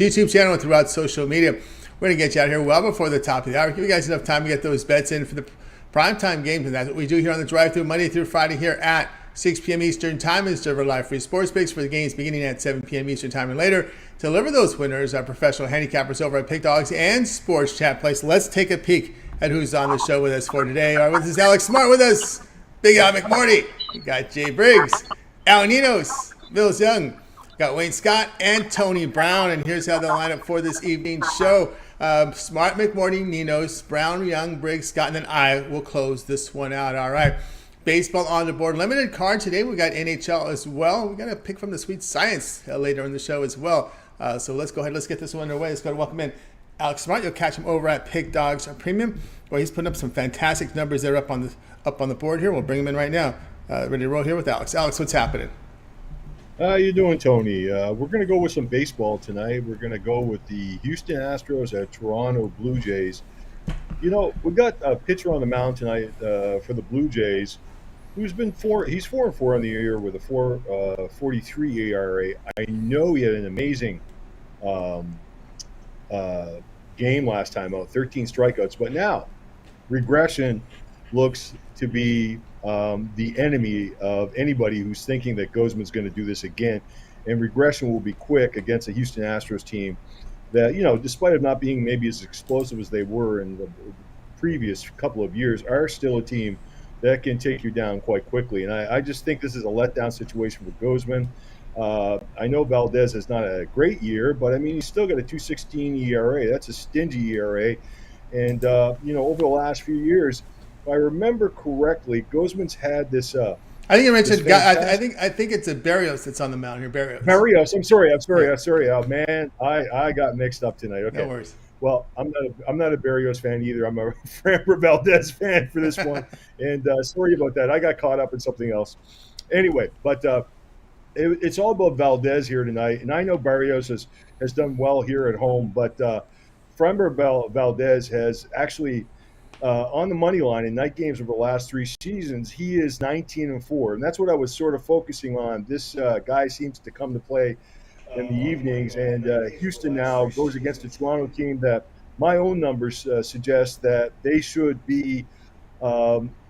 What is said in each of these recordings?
YouTube channel and throughout social media. We're going to get you out here well before the top of the hour. Give you guys enough time to get those bets in for the primetime games, and that's what we do here on the drive-thru Monday through Friday here at 6 p.m. Eastern Time. And serve our live free sports picks for the games beginning at 7 p.m. Eastern Time and later. To deliver those winners, our professional handicappers over at Pick Dogs and Sports Chat Place. Let's take a peek at who's on the show with us for today. All right, with us is Alex Smart with us. Big Al McMordie. We got Jay Briggs, Ninos, Millz Young. Got Wayne Scott and Tony Brown, and here's how they'll line up for this evening's show. Smart, McMordie, Ninos, Brown, Young, Briggs, Scott, and then I will close this one out. All right. Baseball on the board. Limited card today. We got NHL as well. We got a pick from the Sweet Science later in the show as well. So let's go ahead. Let's get this one underway. Let's go ahead and welcome in Alex Smart. You'll catch him over at Pick Dogs Premium, where he's putting up some fantastic numbers there up on the board here. We'll bring him in right now. Ready to roll here with Alex. Alex, what's happening? How you doing, Tony? We're going to go with some baseball tonight. We're going to go with the Houston Astros at Toronto Blue Jays. You know, we got a pitcher on the mound tonight for the Blue Jays who's been he's 4-4 on the year with a 4.43 ERA. I know he had an amazing game last time out, 13 strikeouts, but now regression looks to be the enemy of anybody who's thinking that Gozman's going to do this again. And regression will be quick against a Houston Astros team that, you know, despite of not being maybe as explosive as they were in the previous couple of years, are still a team that can take you down quite quickly. And I just think this is a letdown situation for Gozman. I know Valdez has not a great year, but I mean, he's still got a 2.16 ERA. That's a stingy ERA. And, you know, over the last few years, if I remember correctly, Gozman's had this. I think you mentioned. I think it's a Barrios that's on the mound here. Barrios. I'm sorry. Oh man, I got mixed up tonight. Okay. No worries. Well, I'm not a Barrios fan either. I'm a Framber Valdez fan for this one, and sorry about that. I got caught up in something else. Anyway, but it's all about Valdez here tonight, and I know Barrios has done well here at home, but Framber Valdez has actually. On the money line in night games over the last 3 seasons, he is 19-4, and that's what I was sort of focusing on. This guy seems to come to play in the evenings, and Houston now goes against a Toronto team that my own numbers suggest that they should be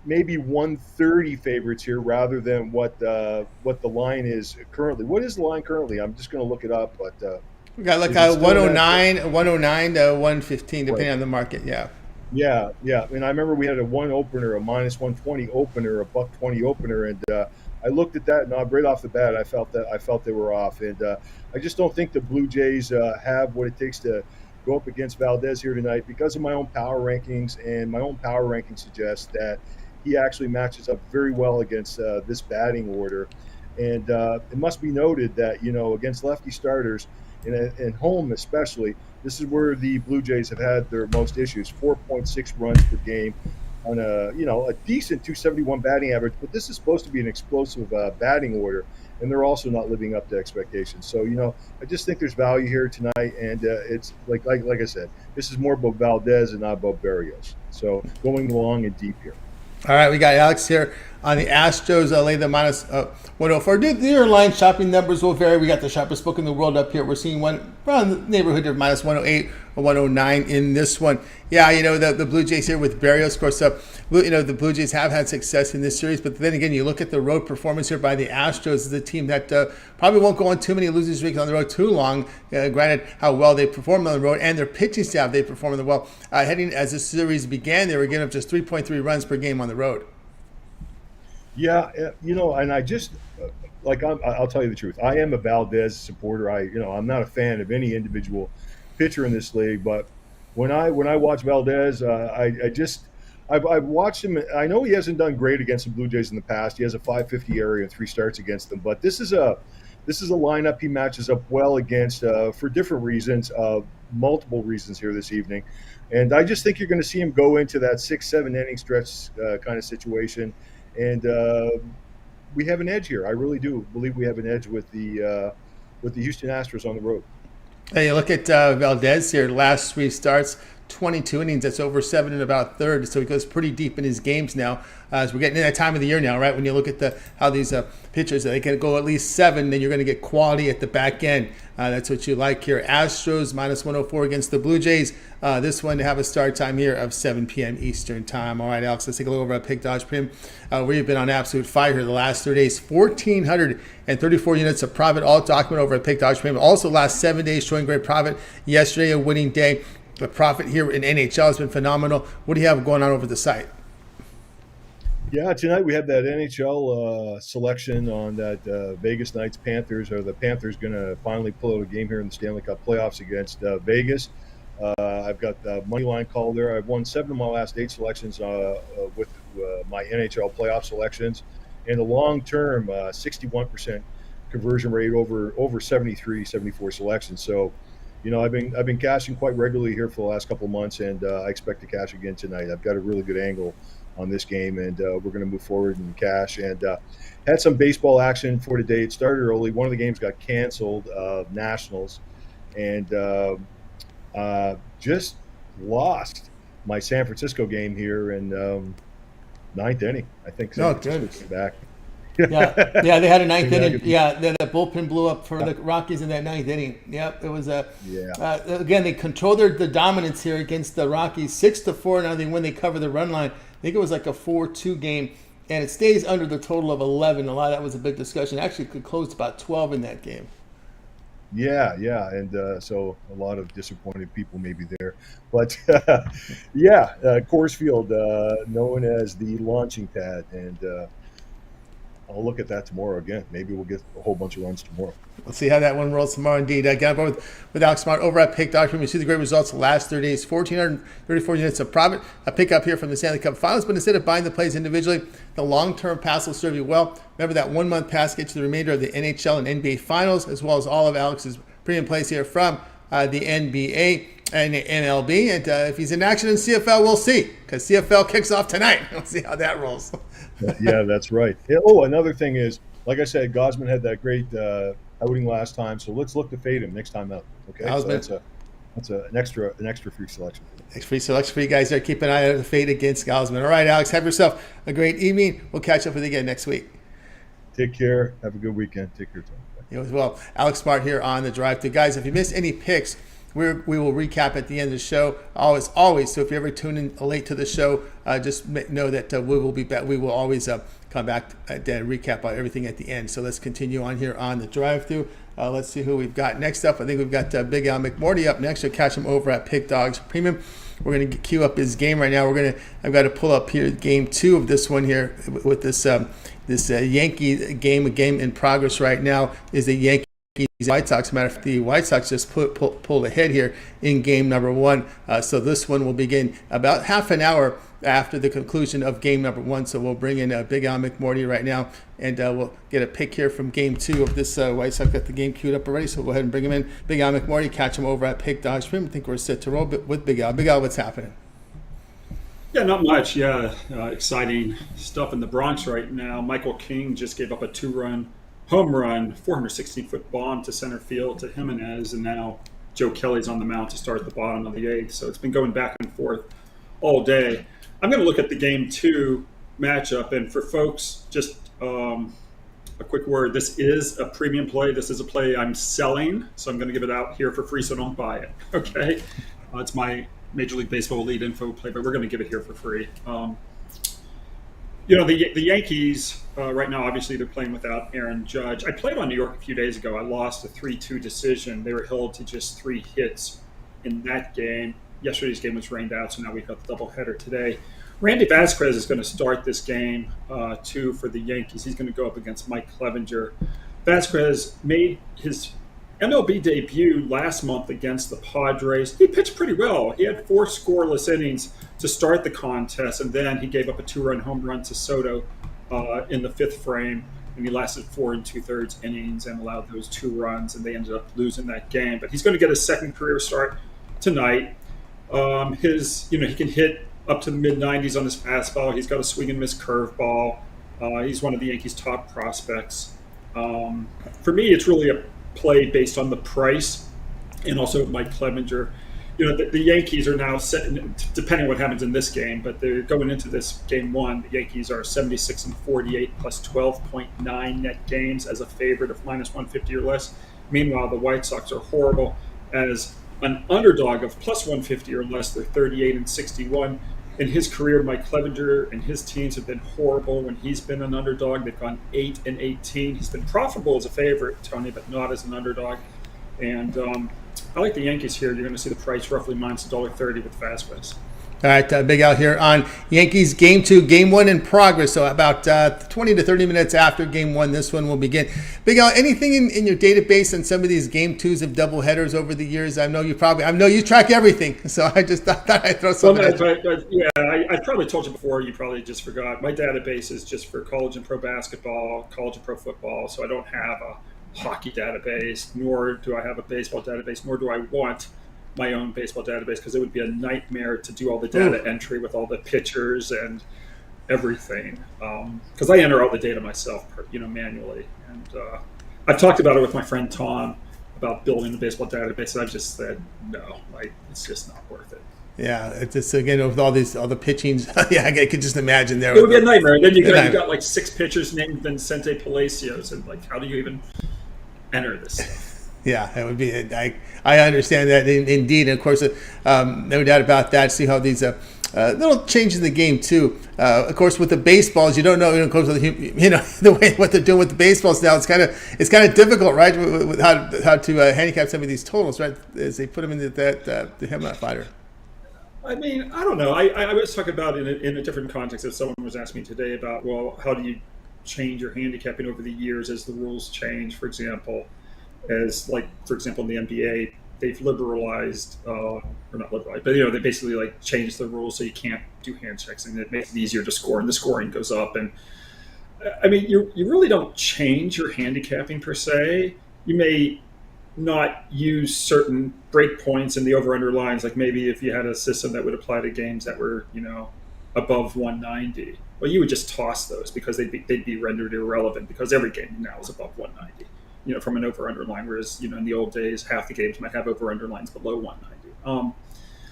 maybe 130 favorites here rather than what the line is currently. What is the line currently? I'm just going to look it up, but we got like a 109 to 115, depending on the market. Yeah. Yeah. And I remember we had a one opener, a minus 120 opener, a $1.20 opener, and I looked at that, and right off the bat, I felt they were off, and I just don't think the Blue Jays have what it takes to go up against Valdez here tonight because of my own power rankings, and my own power rankings suggest that he actually matches up very well against this batting order, and it must be noted that, you know, against lefty starters, and home especially, this is where the Blue Jays have had their most issues, 4.6 runs per game on a decent 271 batting average, but this is supposed to be an explosive batting order, and they're also not living up to expectations. So, you know, I just think there's value here tonight, and it's like I said, this is more about Valdez and not about Barrios. So going long and deep here. All right, we got Alex here on the Astros. Lay the minus 104. Your line shopping numbers will vary. We got the sharpest book in the world up here. We're seeing one around the neighborhood of minus 108 or 109 in this one. Yeah, you know, the Blue Jays here with Barrios, of course, you know, the Blue Jays have had success in this series, but then again, you look at the road performance here by the Astros as a team that probably won't go on too many losing streaks on the road too long, granted how well they performed on the road, and their pitching staff, they performed well. Heading as this series began, they were giving up just 3.3 runs per game on the road. Yeah, you know, and I just I'll tell you the truth. I am a Valdez supporter. I'm not a fan of any individual pitcher in this league, but when I watch Valdez, I've watched him. I know he hasn't done great against the Blue Jays in the past. He has a 5.50 area and 3 starts against them, but this is a lineup he matches up well against for different reasons, multiple reasons here this evening, and I just think you're going to see him go into that 6-7 inning stretch kind of situation. And we have an edge here. I really do believe we have an edge with the Houston Astros on the road. Hey, you look at Valdez here. Last 3 starts, 22 innings. That's over 7 and about a third. So he goes pretty deep in his games now. As we're getting in that time of the year now, right? When you look at how these pitchers, they can go at least 7, then you're going to get quality at the back end. That's what you like here. Astros minus 104 against the Blue Jays. This one to have a start time here of 7 p.m. Eastern time. All right, Alex, let's take a look over at Pick Dodge Premium. We've been on absolute fire here the last 3 days. 1,434 units of profit, all documented over at Pick Dodge Premium. Also, last 7 days showing great profit. Yesterday, a winning day. The profit here in NHL has been phenomenal. What do you have going on over the site? Yeah, tonight we have that NHL selection on that Vegas Knights Panthers. Are the Panthers going to finally pull out a game here in the Stanley Cup playoffs against Vegas? I've got the money line call there. I've won 7 of my last 8 selections with my NHL playoff selections, and a long-term 61% conversion rate over 73, 74 selections. So, I've been cashing quite regularly here for the last couple of months, and I expect to cash again tonight. I've got a really good angle on this game, and we're going to move forward and cash. And had some baseball action for today. It started early. One of the games got canceled, Nationals, and just lost my San Francisco game here in 9th inning. I think San Francisco's back. Yeah, they had a 9th inning. Yeah, the bullpen blew up for the Rockies in that 9th inning. Yep, it was again, they controlled the dominance here against the Rockies, 6-4. Now when they cover the run line, I think it was like a 4-2 game, and it stays under the total of 11. A lot of that was a big discussion. Actually, it could close about 12 in that game. Yeah, and so a lot of disappointed people maybe there, but Coors Field, known as the launching pad, and I'll look at that tomorrow again. Maybe we'll get a whole bunch of runs tomorrow. We'll see how that one rolls tomorrow. Indeed, again, with Alex Smart over at Pick Dodge. You see the great results the last 30 days. 1,434 units of profit. A pickup here from the Stanley Cup Finals, but instead of buying the plays individually, the long-term pass will serve you well. Remember that 1-month pass gets you the remainder of the NHL and NBA Finals, as well as all of Alex's premium plays here from the NBA and the MLB. And if he's in action in CFL, we'll see, because CFL kicks off tonight. We'll see how that rolls. Yeah, that's right. Oh, another thing is, like I said, Gosman had that great outing last time, so let's look to fade him next time out. Okay, so that's an extra free selection. Next free selection for you guys there. Keep an eye out for the fade against Gosman. All right, Alex, have yourself a great evening. We'll catch up with you again next week. Take care. Have a good weekend. Take care, Tom. You as well. Alex Smart here on the Drive Thru. Guys, if you missed any picks, we will recap at the end of the show. Always. So if you ever tune in late to the show, just know that we will be back. We will always come back and recap everything at the end. So let's continue on here on the Drive Thru. Let's see who we've got next up. I think we've got Big Al McMordie up next. We'll catch him over at Pick Dogs Premium. We're going to queue up his game right now. I've got to pull up here game 2 of this one here with this Yankee game. A game in progress right now is the Yankees White Sox. Matter of fact, the White Sox just pulled ahead here in game number 1. So this one will begin about half an hour after the conclusion of game number 1. So we'll bring in Big Al McMordie right now, and we'll get a pick here from game 2 of this White Sox. Got the game queued up already, so we'll go ahead and bring him in. Big Al McMordie, catch him over at Pick Dodge Premium. I think we're set to roll with Big Al. Big Al, what's happening? Yeah, not much. Exciting stuff in the Bronx right now. Michael King just gave up a 2-run home run, 416-foot bomb to center field to Jimenez, and now Joe Kelly's on the mound to start the bottom of the 8th. So it's been going back and forth all day. I'm going to look at the game 2 matchup, and for folks, just a quick word. This is a premium play. This is a play I'm selling, so I'm going to give it out here for free, so don't buy it. Okay, it's my Major League Baseball lead info play, but we're going to give it here for free. The Yankees right now, obviously, they're playing without Aaron Judge. I played on New York a few days ago. I lost a 3-2 decision. They were held to just 3 hits in that game. Yesterday's game was rained out, so now we've got the doubleheader today. Randy Vasquez is going to start this game, 2 for the Yankees. He's going to go up against Mike Clevenger. Vasquez made his MLB debut last month against the Padres. He pitched pretty well. He had 4 scoreless innings to start the contest, and then he gave up a 2-run home run to Soto in the 5th frame, and he lasted 4 2/3 innings and allowed those 2 runs, and they ended up losing that game. But he's going to get his second career start tonight. He can hit up to the mid-90s on his fastball. He's got a swing and miss curveball. He's one of the Yankees' top prospects. For me, it's really a play based on the price and also Mike Clevenger. the Yankees are now set, depending on what happens in this game, but they're going into this game one. The Yankees are 76-48 plus 12.9 net games as a favorite of minus 150 or less. Meanwhile, the White Sox are horrible as an underdog of plus 150 or less. They're 38-61. In his career, Mike Clevenger and his teams have been horrible when he's been an underdog. They've gone 8-18. He's been profitable as a favorite, Tony, but not as an underdog. And I like the Yankees here. You're going to see the price roughly minus $1.30 with Fastpass. All right, Big Al here on Yankees Game 2, Game 1 in progress. So about 20 to 30 minutes after Game 1, this one will begin. Big Al, anything in your database on some of these Game 2s of doubleheaders over the years? I know you track everything, so I just thought I'd throw something at you. I probably told you before. You probably just forgot. My database is just for college and pro basketball, college and pro football, so I don't have a hockey database, nor do I have a baseball database, nor do I want my own baseball database, because it would be a nightmare to do all the data entry with all the pitchers and everything. Because I enter all the data myself, manually. And I've talked about it with my friend Tom about building the baseball database, and I've just said no, it's just not worth it. Yeah, it's just, again, with all the pitchings. Yeah, I could just imagine there. It would be a nightmare. And then you got like 6 pitchers named Vincente Palacios, and how do you even enter this stuff? Yeah, it would be. I understand that indeed, and of course, no doubt about that. See how these little changes in the game too. Of course, with the baseballs, you don't know. Of course, the way what they're doing with the baseballs now, it's kind of difficult, right? With how to handicap some of these totals, right? As they put them into the Hemlock fighter. I mean, I don't know. I was talking about in a different context. If someone was asking me today about, well, how do you change your handicapping over the years as the rules change, for example. For example, in the NBA, they've liberalized, or not liberalized, but they basically changed the rules so you can't do hand checks, and it makes it easier to score, and the scoring goes up. And I mean, you really don't change your handicapping per se. You may not use certain break points in the over/under lines, like maybe if you had a system that would apply to games that were above 190. Well, you would just toss those because they'd be rendered irrelevant because every game now is above 190. From an over/under line, whereas, in the old days, half the games might have over/under lines below 190.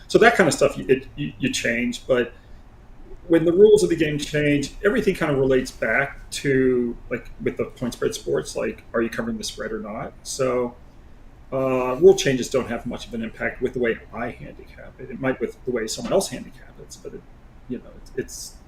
So that kind of stuff you change. But when the rules of the game change, everything kind of relates back to, with the point spread sports, are you covering the spread or not? So rule changes don't have much of an impact with the way I handicap it. It might with the way someone else handicaps it, but it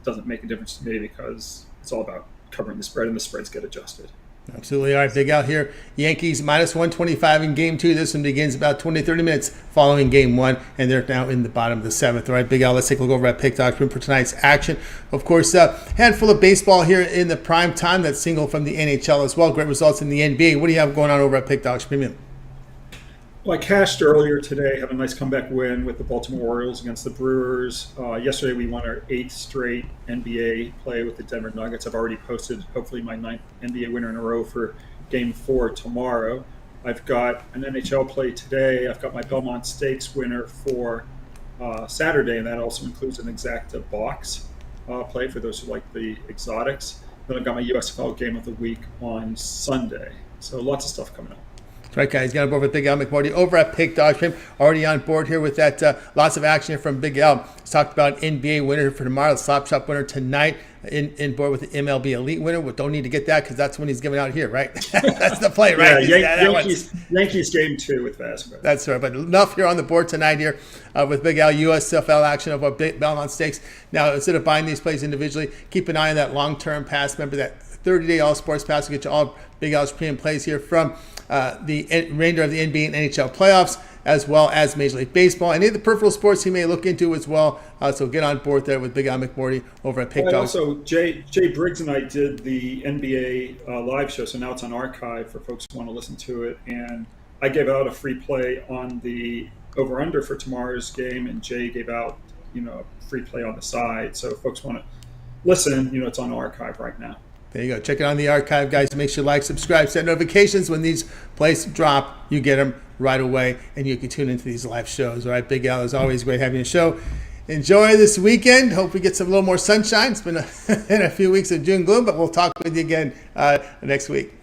doesn't make a difference to me because it's all about covering the spread, and the spreads get adjusted. Absolutely. All right, Big Al here. Yankees minus 125 in Game 2. This one begins about 20, 30 minutes following Game 1, and they're now in the bottom of the 7th. All right, Big Al, let's take a look over at Pick Dog for tonight's action. Of course, a handful of baseball here in the prime time. That's single from the NHL as well. Great results in the NBA. What do you have going on over at Pick Dog's Premium? Well, I cashed earlier today, had a nice comeback win with the Baltimore Orioles against the Brewers. Yesterday, we won our 8th straight NBA play with the Denver Nuggets. I've already posted, hopefully, my 9th NBA winner in a row for Game 4 tomorrow. I've got an NHL play today. I've got my Belmont Stakes winner for Saturday, and that also includes an exacta box play for those who like the exotics. Then I've got my USFL game of the week on Sunday. So lots of stuff coming up. That's right, guys. Got on board with Big Al McMordie over at Pick Dog Stream. Already on board here with that. Lots of action here from Big Al. Let's talk about NBA winner for tomorrow, the Slop Shop winner tonight. In board with the MLB Elite winner. We don't need to get that because that's when he's giving out here, right? That's the play, right? Yankees game 2 with Vasquez. That's right. But enough here on the board tonight here with Big Al. USFL action of our Belmont Stakes. Now, instead of buying these plays individually, keep an eye on that long-term pass. Remember that 30-day all-sports pass will get you all Big Al's premium plays here from the remainder of the NBA and NHL playoffs, as well as Major League Baseball. Any of the peripheral sports he may look into as well. So get on board there with Big Al McMordie over at Pick Dog. Also, Jay Briggs and I did the NBA live show, so now it's on archive for folks who want to listen to it. And I gave out a free play on the over-under for tomorrow's game, and Jay gave out, a free play on the side. So if folks want to listen, it's on archive right now. There you go. Check it on the archive, guys. Make sure you like, subscribe, set notifications when these plays drop. You get them right away, and you can tune into these live shows. All right, Big Al, as always, great having you on the show. Enjoy this weekend. Hope we get a little more sunshine. It's been a few weeks of June gloom, but we'll talk with you again next week.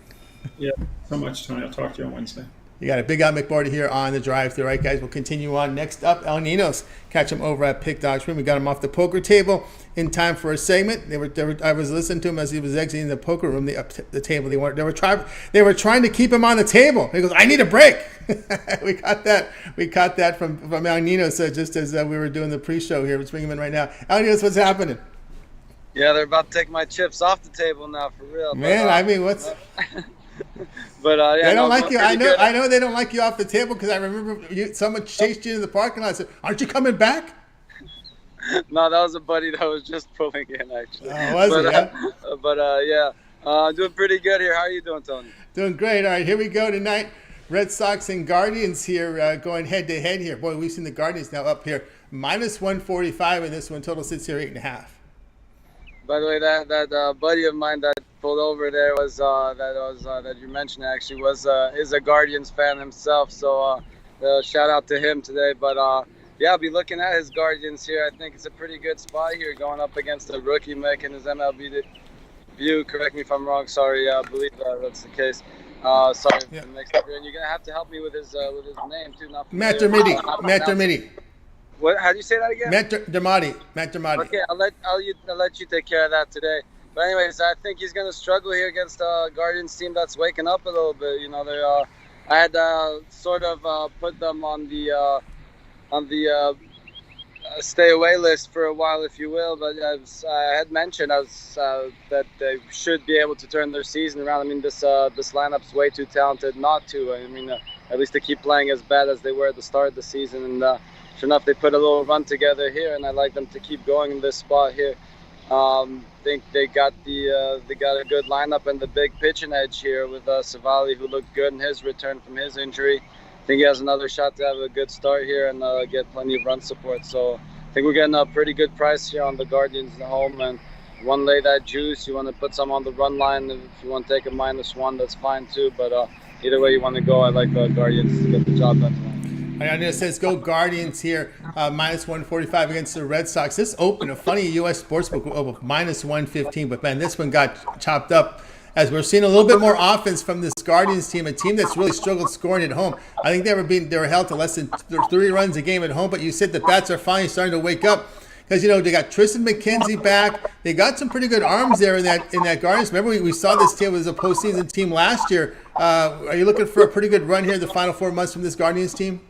Yeah, so much, Tony. I'll talk to you on Wednesday. You got a big guy McMordie here on the drive-thru. All right, guys, we'll continue on. Next up, Ninos. Catch him over at Pick Dog's Room. We got him off the poker table in time for a segment. I was listening to him as he was exiting the poker room, the table. They were trying to keep him on the table. He goes, "I need a break." We caught that from Ninos just as we were doing the pre-show here. Let's bring him in right now. Ninos, what's happening? Yeah, they're about to take my chips off the table now, for real. Man, but, I mean, what's... But yeah, they don't like you. I good. know they don't like you off the table because I remember someone chased you in the parking lot and said, "Aren't you coming back?" No, that was a buddy that was just pulling in, actually. Oh, was it? Yeah. Yeah, doing pretty good here. How are you doing, Tony? Doing great. All right, here we go tonight. Red Sox and Guardians here going head-to-head here. Boy, we've seen the Guardians now up here minus 145, and this one total sits here 8.5. By the way, that buddy of mine that pulled over there that you mentioned actually is a Guardians fan himself. So shout out to him today. But yeah, I'll be looking at his Guardians here. I think it's a pretty good spot here, going up against a rookie making his MLB debut. Correct me if I'm wrong. Sorry, I believe that's the case. Sorry, yeah. Mixed up here. And you're gonna have to help me with his name too. Matt Dermody. What? How do you say that again? Matt Dermody. Okay, I'll let you take care of that today. But anyways, I think he's gonna struggle here against a Guardians team that's waking up a little bit. You know, I had sort of put them on the stay away list for a while, if you will. But as I had mentioned, that they should be able to turn their season around. I mean, this lineup's way too talented not to. I mean, at least to keep playing as bad as they were at the start of the season. And sure enough, they put a little run together here, and I like them to keep going in this spot here. Think they got a good lineup and the big pitching edge here with Savali, who looked good in his return from his injury. I think he has another shot to have a good start here and get plenty of run support. So I think we're getting a pretty good price here on the Guardians at home. And if you want to lay that juice, you want to put some on the run line. If you want to take a -1, that's fine too. But either way you want to go, I like the Guardians to get the job done tonight. I know it says go Guardians here, minus 145 against the Red Sox. This opened a funny U.S. sportsbook of minus 115, but man, this one got chopped up as we're seeing a little bit more offense from this Guardians team, a team that's really struggled scoring at home. I think they were held to less than 3 runs a game at home, but you said the bats are finally starting to wake up because, you know, they got Tristan McKenzie back. They got some pretty good arms there in that Guardians. Remember, we saw this team was a postseason team last year. Are you looking for a pretty good run here in the final 4 months from this Guardians team?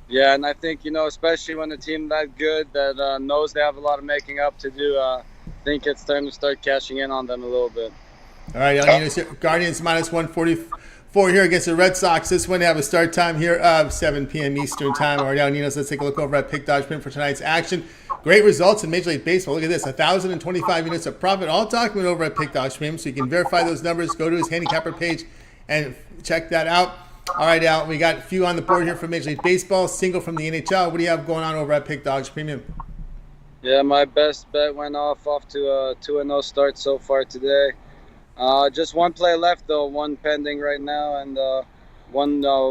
Yeah, and I think, you know, especially when a team that good that knows they have a lot of making up to do, I think it's time to start cashing in on them a little bit. All right, Guardians minus 144 here against the Red Sox. This one, they have a start time here of 7 p.m. Eastern time. All right, Ninos, let's take a look over at Pick Dodge Print for tonight's action. Great results in Major League Baseball. Look at this, 1,025 units of profit. All documented over at Pick Dodge Print, so you can verify those numbers. Go to his handicapper page and check that out. All right, Al, we got a few on the board here for Major League Baseball, single from the NHL. What do you have going on over at Pick Dogs Premium? Yeah, my best bet went off to a 2-0 start so far today. Just one play left, though, one pending right now, and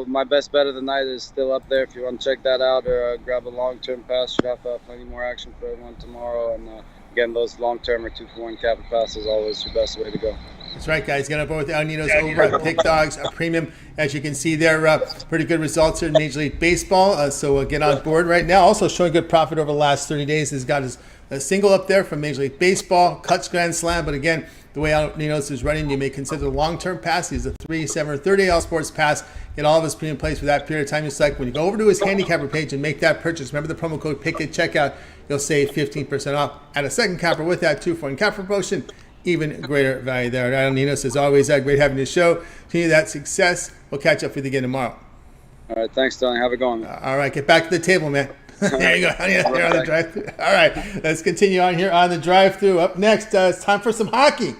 my best bet of the night is still up there if you want to check that out or grab a long-term pass. Should have plenty more action for everyone tomorrow, and again, those long-term or 2-for-1 capper pass is always your best way to go. That's right, guys. Get on board with the Ninos over at Pick Dogs Premium. As you can see there, pretty good results here in Major League Baseball. So get on board right now. Also showing good profit over the last 30 days. He's got his single up there from Major League Baseball, cuts Grand Slam. But again, the way Ninos is running, you may consider the long-term pass. He's a 3, 7, or 30 All Sports pass. Get all of his premium plays for that period of time you select. When you go over to his handicapper page and make that purchase, remember the promo code PICK at checkout. You'll save 15% off. Add a second capper with that 2-for-1 capper promotion. Even greater value there. Ninos, as always, great having the show. Continue that success. We'll catch up with you again tomorrow. All right, thanks, Tony. Have a good one. All right, get back to the table, man. There you go. You're on the drive-thru. All right, let's continue on here on the drive-thru. Up next, it's time for some hockey.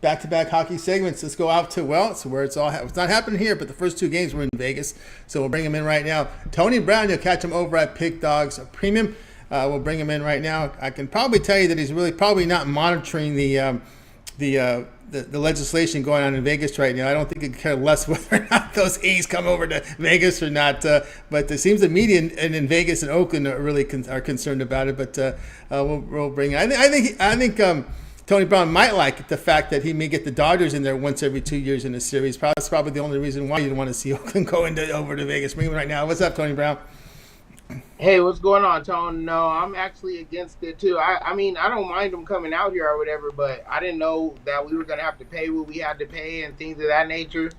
Back-to-back hockey segments. Let's go out to, it's where it's all it's not happening here, but the first 2 games were in Vegas, so we'll bring him in right now. Tony Brown, you'll catch him over at Pick Dogs Premium. We'll bring him in right now. I can probably tell you that he's really probably not monitoring the legislation going on in Vegas right now. I don't think he could care less whether or not those A's come over to Vegas or not. But it seems the media in Vegas and Oakland are really concerned about it. But we'll bring it. I think Tony Brown might like the fact that he may get the Dodgers in there once every 2 years in a series. That's probably the only reason why you didn't want to see Oakland go over to Vegas right now. What's up, Tony Brown? Hey, what's going on, Tone? No, I'm actually against it too. I mean, I don't mind them coming out here or whatever, but I didn't know that we were going to have to pay what we had to pay and things of that nature.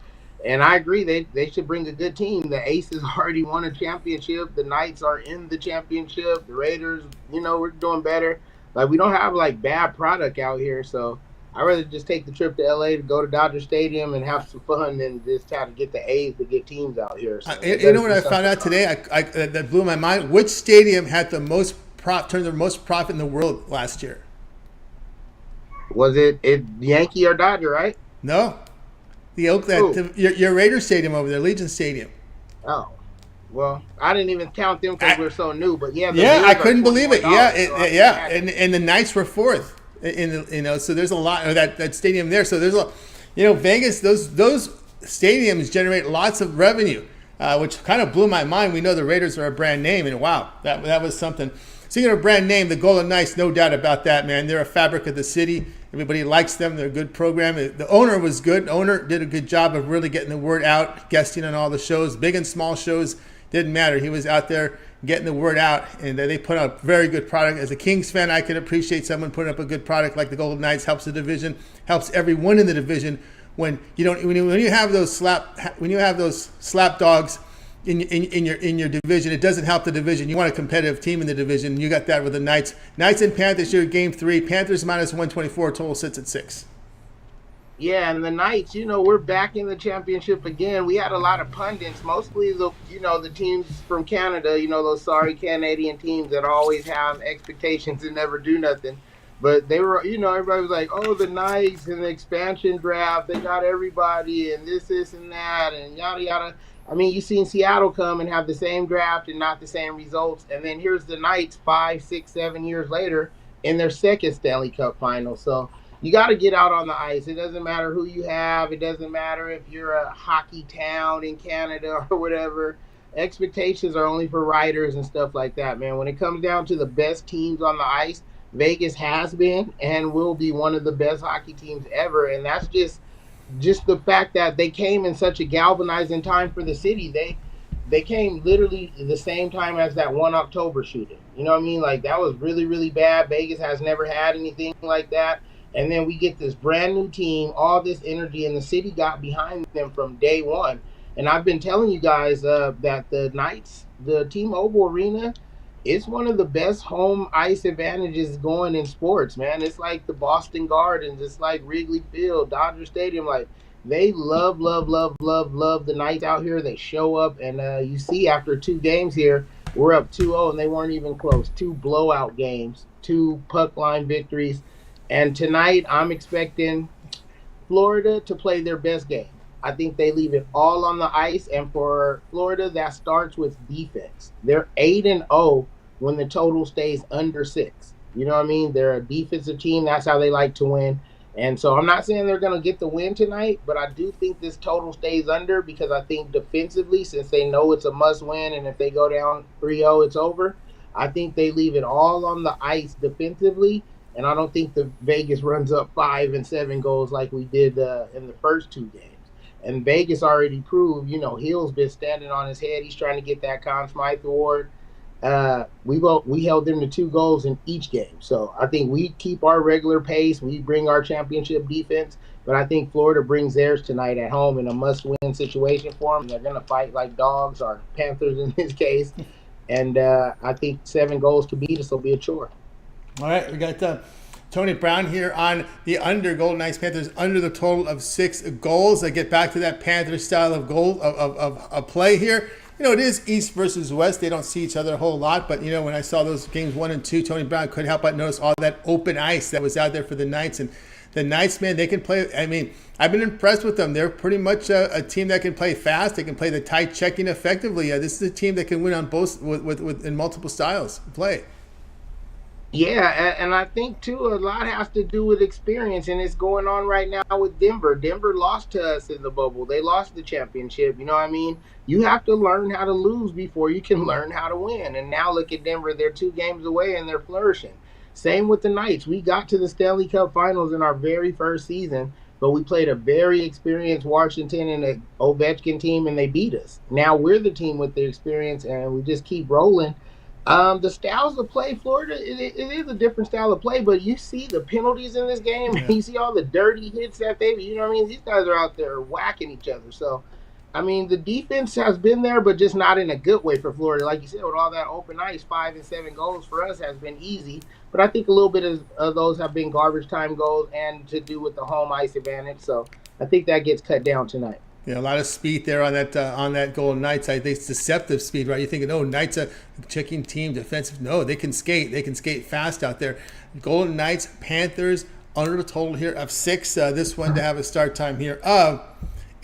And I agree, they should bring a good team. The Aces already won a championship. The Knights are in the championship. The Raiders, we're doing better. Like, we don't have, like, bad product out here, so I'd rather just take the trip to L.A. to go to Dodger Stadium and have some fun than just try to get the A's to get teams out here. So you know what I found out today? That blew my mind. Which stadium had the most turned the most profit in the world last year? Was it Yankee or Dodger, right? No. Your Raiders Stadium over there, Legion Stadium. Oh. Well, I didn't even count them because we're so new, but yeah. I couldn't believe it. Yeah, and the Knights were fourth. So there's a lot of that stadium there. So there's Vegas. Those stadiums generate lots of revenue, which kind of blew my mind. We know the Raiders are a brand name, and wow, that was something. Speaking of brand name, the Golden Knights, no doubt about that, man. They're a fabric of the city. Everybody likes them. They're a good program. The owner was good. The owner did a good job of really getting the word out, guesting on all the shows, big and small shows. Didn't matter. He was out there getting the word out, and they put out a very good product. As a Kings fan, I can appreciate someone putting up a good product like the Golden Knights. Helps the division, helps everyone in the division. When you have those slap dogs in your division, it doesn't help the division. You want a competitive team in the division. You got that with the Knights. Knights and Panthers here, Game 3. Panthers minus 124. Total sits at 6. Yeah, and the Knights, we're back in the championship again. We had a lot of pundits, mostly the teams from Canada, those sorry Canadian teams that always have expectations and never do nothing. But they were, everybody was like, oh, the Knights and the expansion draft, they got everybody and this, and that, and yada, yada. I mean, you've seen Seattle come and have the same draft and not the same results. And then here's the Knights 5, 6, 7 years later in their second Stanley Cup final. So you got to get out on the ice. It doesn't matter who you have. It doesn't matter if you're a hockey town in Canada or whatever. Expectations are only for writers and stuff like that, man. When it comes down to the best teams on the ice, Vegas has been and will be one of the best hockey teams ever. And that's just the fact that they came in such a galvanizing time for the city. They came literally the same time as that 1 October shooting. You know what I mean? Like, that was really, really bad. Vegas has never had anything like that. And then we get this brand new team, all this energy, and the city got behind them from day one. And I've been telling you guys that the Knights, the T-Mobile Arena, it's one of the best home ice advantages going in sports, man. It's like the Boston Gardens. It's like Wrigley Field, Dodger Stadium. Like, they love the Knights out here. They show up, and you see after 2 games here, we're up 2-0, and they weren't even close. 2 blowout games, 2 puck line victories. And tonight, I'm expecting Florida to play their best game. I think they leave it all on the ice, and for Florida, that starts with defense. They're 8-0 when the total stays under 6. You know what I mean? They're a defensive team. That's how they like to win. And so I'm not saying they're going to get the win tonight, but I do think this total stays under because I think defensively, since they know it's a must-win, and if they go down 3-0, it's over, I think they leave it all on the ice defensively. And I don't think the Vegas runs up 5 and 7 goals like we did in the first 2 games. And Vegas already proved, Hill's been standing on his head. He's trying to get that Conn Smythe award. We held them to 2 goals in each game. So I think we keep our regular pace. We bring our championship defense. But I think Florida brings theirs tonight at home in a must-win situation for them. They're going to fight like dogs, or Panthers in this case. And I think 7 goals to beat us will be a chore. All right, we got Tony Brown here on the under Golden Knights Panthers under the total of 6 goals. I get back to that Panthers style of goal of play here. It is East versus West. They don't see each other a whole lot, but when I saw those games 1 and 2, Tony Brown couldn't help but notice all that open ice that was out there for the Knights. And the Knights, man, they can play. I mean, I've been impressed with them. They're pretty much a team that can play fast. They can play the tight checking effectively. This is a team that can win on both in multiple styles of play. Yeah, and I think, too, a lot has to do with experience, and it's going on right now with Denver. Denver lost to us in the bubble. They lost the championship. You know what I mean? You have to learn how to lose before you can learn how to win. And now look at Denver. They're 2 games away, and they're flourishing. Same with the Knights. We got to the Stanley Cup Finals in our very first season, but we played a very experienced Washington and an Ovechkin team, and they beat us. Now we're the team with the experience, and we just keep rolling. The styles of play, Florida, it is a different style of play, but you see the penalties in this game. Yeah. You see all the dirty hits that you know what I mean? These guys are out there whacking each other. So, I mean, the defense has been there, but just not in a good way for Florida. Like you said, with all that open ice, 5 and 7 goals for us has been easy. But I think a little bit of those have been garbage time goals and to do with the home ice advantage. So I think that gets cut down tonight. Yeah, a lot of speed there on that Golden Knights. I think it's deceptive speed, right? You're thinking, oh, Knights a checking team, defensive. No, they can skate. They can skate fast out there. Golden Knights, Panthers, under the total here of 6. This one to have a start time here of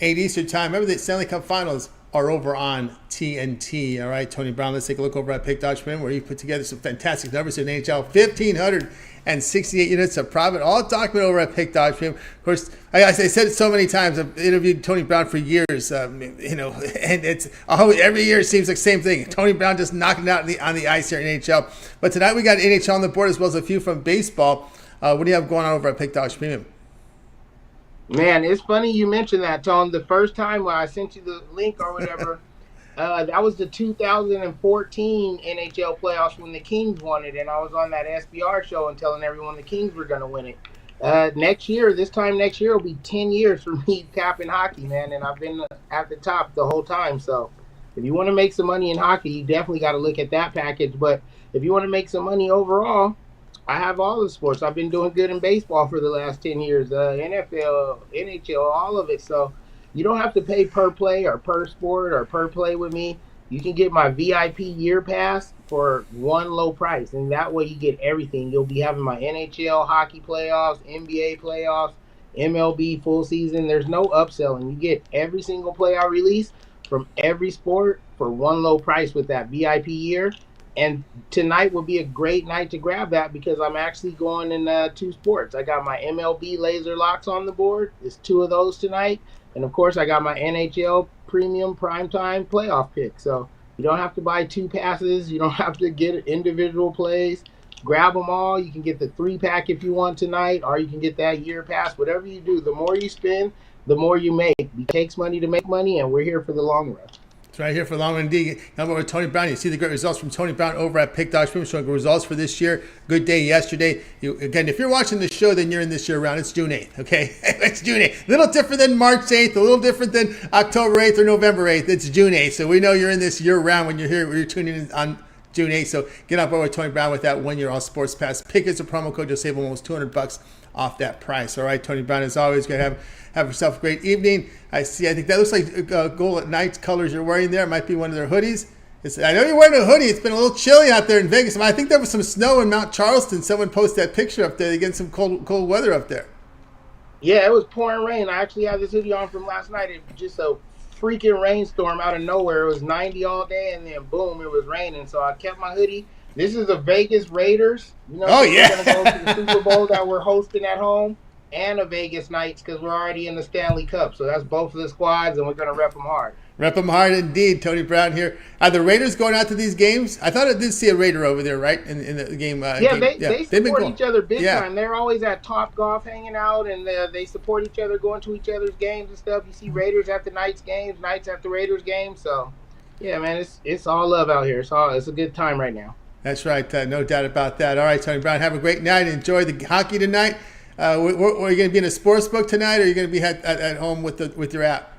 8 Eastern time. Remember, the Stanley Cup Finals are over on TNT. All right, Tony Brown, let's take a look over at Pick Dodgeman, where he put together some fantastic numbers in NHL. 1,568 units of profit, all documented over at Pick Dodgeman. Of course, I said it so many times. I've interviewed Tony Brown for years, and it's every year it seems like the same thing. Tony Brown just knocking it out on the ice here in NHL. But tonight we got NHL on the board as well as a few from baseball. What do you have going on over at Pick Dodge Premium? Man, it's funny you mentioned that, Tone. The first time when I sent you the link or whatever, that was the 2014 NHL playoffs when the Kings won it, and I was on that SBR show and telling everyone the Kings were going to win it. This time next year will be 10 years for me capping hockey, man, and I've been at the top the whole time. So if you want to make some money in hockey, you definitely got to look at that package. But if you want to make some money overall, I have all the sports. I've been doing good in baseball for the last 10 years, NFL, NHL, all of it. So you don't have to pay per play or per sport or per play with me. You can get my VIP year pass for one low price, and that way you get everything. You'll be having my NHL hockey playoffs, NBA playoffs, MLB full season. There's no upselling. You get every single play I release from every sport for one low price with that VIP year. And tonight will be a great night to grab that because I'm actually going in 2 sports. I got my MLB laser locks on the board. There's 2 of those tonight. And, of course, I got my NHL premium primetime playoff pick. So you don't have to buy 2 passes. You don't have to get individual plays. Grab them all. You can get the 3-pack if you want tonight, or you can get that year pass. Whatever you do, the more you spend, the more you make. It takes money to make money, and we're here for the long run. It's right here for long run indeed. I'm over with Tony Brown. You see the great results from Tony Brown over at Pick Dodge Premium, showing results for this year. Good day yesterday. Again, if you're watching the show, then you're in this year round. It's June 8th, okay? It's June 8th. A little different than March 8th, a little different than October 8th or November 8th. It's June 8th. So we know you're in this year round when you're here, when you're tuning in on June 8th. So get on board with Tony Brown with that 1-year all sports pass. Pick is a promo code. You'll save almost $200 off that price. All right, Tony Brown, as always, going to have yourself a great evening. I think that looks like Golden Knights colors you're wearing there. It might be one of their hoodies. I know you're wearing a hoodie. It's been a little chilly out there in Vegas. I think there was some snow in Mount Charleston. Someone posted that picture up there. They get some cold weather up there. Yeah, it was pouring rain. I actually had this hoodie on from last night. It was just a freaking rainstorm out of nowhere. It was 90 all day, and then boom, it was raining. So I kept my hoodie. This is the Vegas Raiders. You know, oh, yeah. We're going to go to the Super Bowl that we're hosting at home, and the Vegas Knights because we're already in the Stanley Cup. So that's both of the squads, and we're going to rep them hard. Rep them hard indeed, Tony Brown here. Are the Raiders going out to these games? I thought I did see a Raider over there, right, in the game. They support each other big time. They're always at Top Golf hanging out, and they support each other, going to each other's games and stuff. You see Raiders at the Knights games, Knights at the Raiders games. So, yeah, man, it's all love out here. It's a good time right now. That's right. No doubt about that. All right, Tony Brown, have a great night. Enjoy the hockey tonight. Are you going to be in a sports book tonight, or are you going to be at home with your app?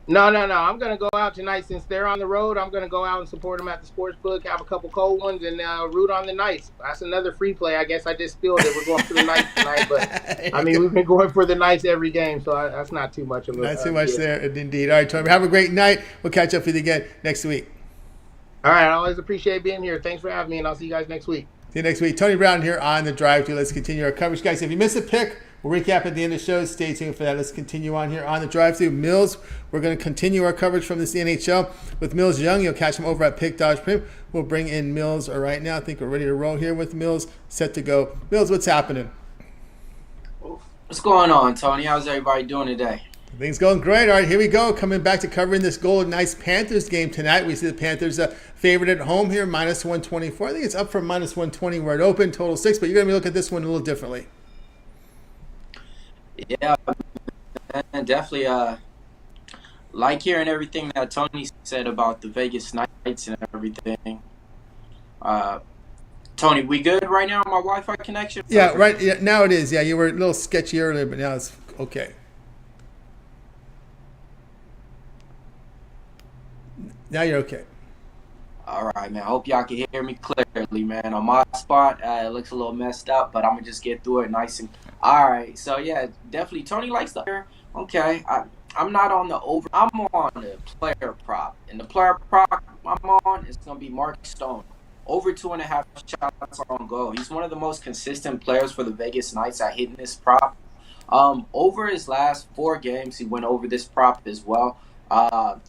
No. I'm going to go out tonight. Since they're on the road, I'm going to go out and support them at the sports book, have a couple cold ones, and root on the Knights. That's another free play. I guess I just spilled it. We're going for the Knights tonight, but I mean, we've been going for the Knights every game, so that's not too much of a Not too much there, indeed. All right, Tony, have a great night. We'll catch up with you again next week. All right, I always appreciate being here. Thanks for having me, and I'll see you guys next week. See you next week. Tony Brown here on The Drive Thru. Let's continue our coverage. Guys, if you missed a pick, we'll recap at the end of the show. Stay tuned for that. Let's continue on here on The Drive Thru. Millz, we're going to continue our coverage from this NHL with Millz Young. You'll catch him over at Pick Dodge Prim. We'll bring in Millz right now. I think we're ready to roll here with Millz. Set to go. Millz, what's happening? What's going on, Tony? How's everybody doing today? Things going great. All right, here we go. Coming back to covering this Golden Knights Panthers game tonight. We see the Panthers favored at home here, minus 124. I think it's up from minus 120 where it opened, total 6. But you're going to be looking at this one a little differently. Yeah, man, definitely. Like hearing everything that Tony said about the Vegas Knights and everything. Tony, we good right now on my Wi-Fi connection? Yeah, right. Yeah, now it is. Yeah, you were a little sketchy earlier, but now it's okay. Now you're okay. All right, man. I hope y'all can hear me clearly, man. On my spot, it looks a little messed up, but I'm going to just get through it nice and... All right. So, yeah, definitely. Tony likes the... Okay. I'm not on the over... I'm on the player prop. And the player prop I'm on is going to be Mark Stone. Over 2.5 shots on goal. He's one of the most consistent players for the Vegas Knights at hitting this prop. Over his last 4 games, he went over this prop as well. What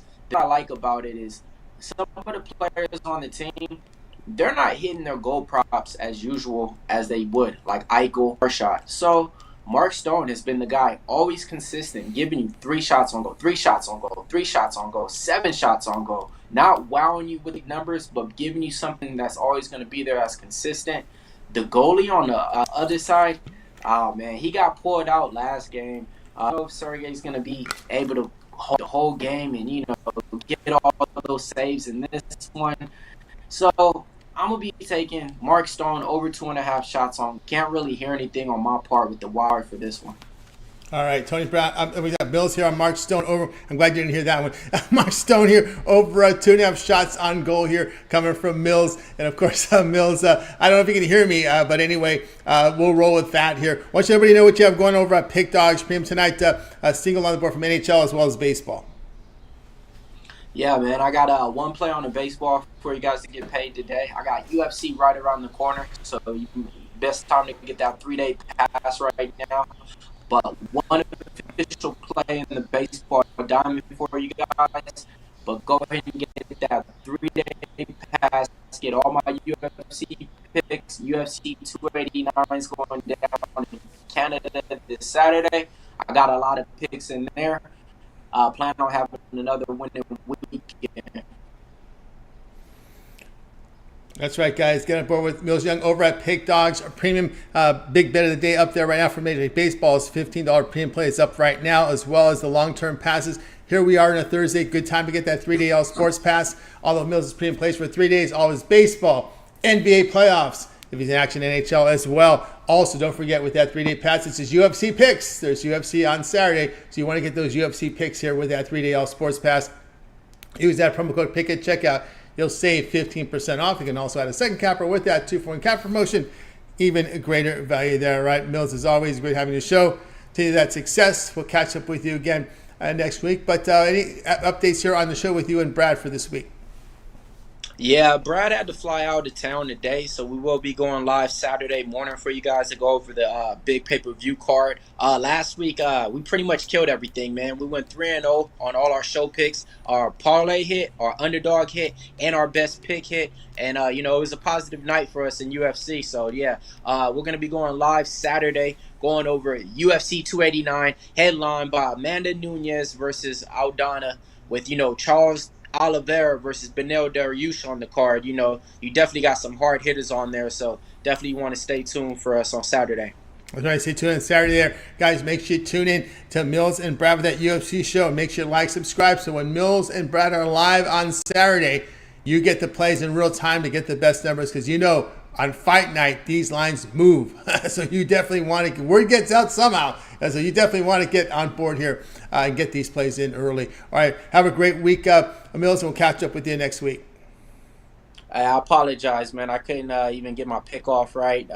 I like about it is some of the players on the team, they're not hitting their goal props as usual as they would, like Eichel or shot. So Mark Stone has been the guy, always consistent, giving you 3 shots on goal, 3 shots on goal, 3 shots on goal, 7 shots on goal. Not wowing you with the numbers, but giving you something that's always going to be there as consistent. The goalie on the other side, oh man, he got pulled out last game. I don't know if Sergei's going to be able to hold the whole game and, get all those saves in this one. So I'm going to be taking Mark Stone over 2.5 shots on. Can't really hear anything on my part with the wire for this one. All right, Tony Brown. We got Mills here on Mark Stone over. I'm glad you didn't hear that one. Mark Stone here over 2.5 shots on goal here coming from Mills. And of course, Mills, I don't know if you can hear me, but anyway, we'll roll with that here. I want you everybody to know what you have going over at Pick Dogs Premium tonight. Single on the board from NHL as well as baseball. Yeah, man, I got one play on the baseball for you guys to get paid today. I got UFC right around the corner, so best time to get that 3-day pass right now. But one official play in the baseball diamond for you guys. But go ahead and get that 3-day pass. Get all my UFC picks. UFC 289 is going down in Canada this Saturday. I got a lot of picks in there. Plan on having another winning weekend. That's right, guys. Get on board with Millz Young over at Pick Dogs. Our premium big bet of the day up there right now for Major League Baseball is $15 premium play. It's up right now, as well as the long-term passes. Here we are on a Thursday. Good time to get that 3-day All Sports Pass. Although Mills is premium plays for 3 days, all his baseball, NBA playoffs, if he's in action, NHL as well. Also, don't forget with that 3-day pass, it's his UFC picks. There's UFC on Saturday, so you want to get those UFC picks here with that 3-day All Sports Pass. Use that promo code PICK at checkout. You'll save 15% off. You can also add a second capper with that 2-for-1 cap promotion. Even greater value there, right? Mills, as always, great having you show. To you that success. We'll catch up with you again next week. But any updates here on the show with you and Brad for this week? Yeah, Brad had to fly out of town today, so we will be going live Saturday morning for you guys to go over the big pay-per-view card. Last week, we pretty much killed everything, man. We went 3-0 on all our show picks. Our parlay hit, our underdog hit, and our best pick hit. And, it was a positive night for us in UFC. So, yeah, we're going to be going live Saturday, going over UFC 289, headlined by Amanda Nunes versus Aldana with, Charles Oliveira versus Benel Dariush on the card. You definitely got some hard hitters on there, so definitely want to stay tuned for us on Saturday. That's right, stay tuned on Saturday there. Guys, make sure you tune in to Mills and Brad with that UFC show. Make sure you like, subscribe, so when Mills and Brad are live on Saturday, you get the plays in real time to get the best numbers, because on fight night, these lines move. So you definitely want to, word gets out somehow. So you definitely want to get on board here and get these plays in early. All right, have a great week, Mills, and we'll catch up with you next week. I apologize, man. I couldn't even get my pick off right.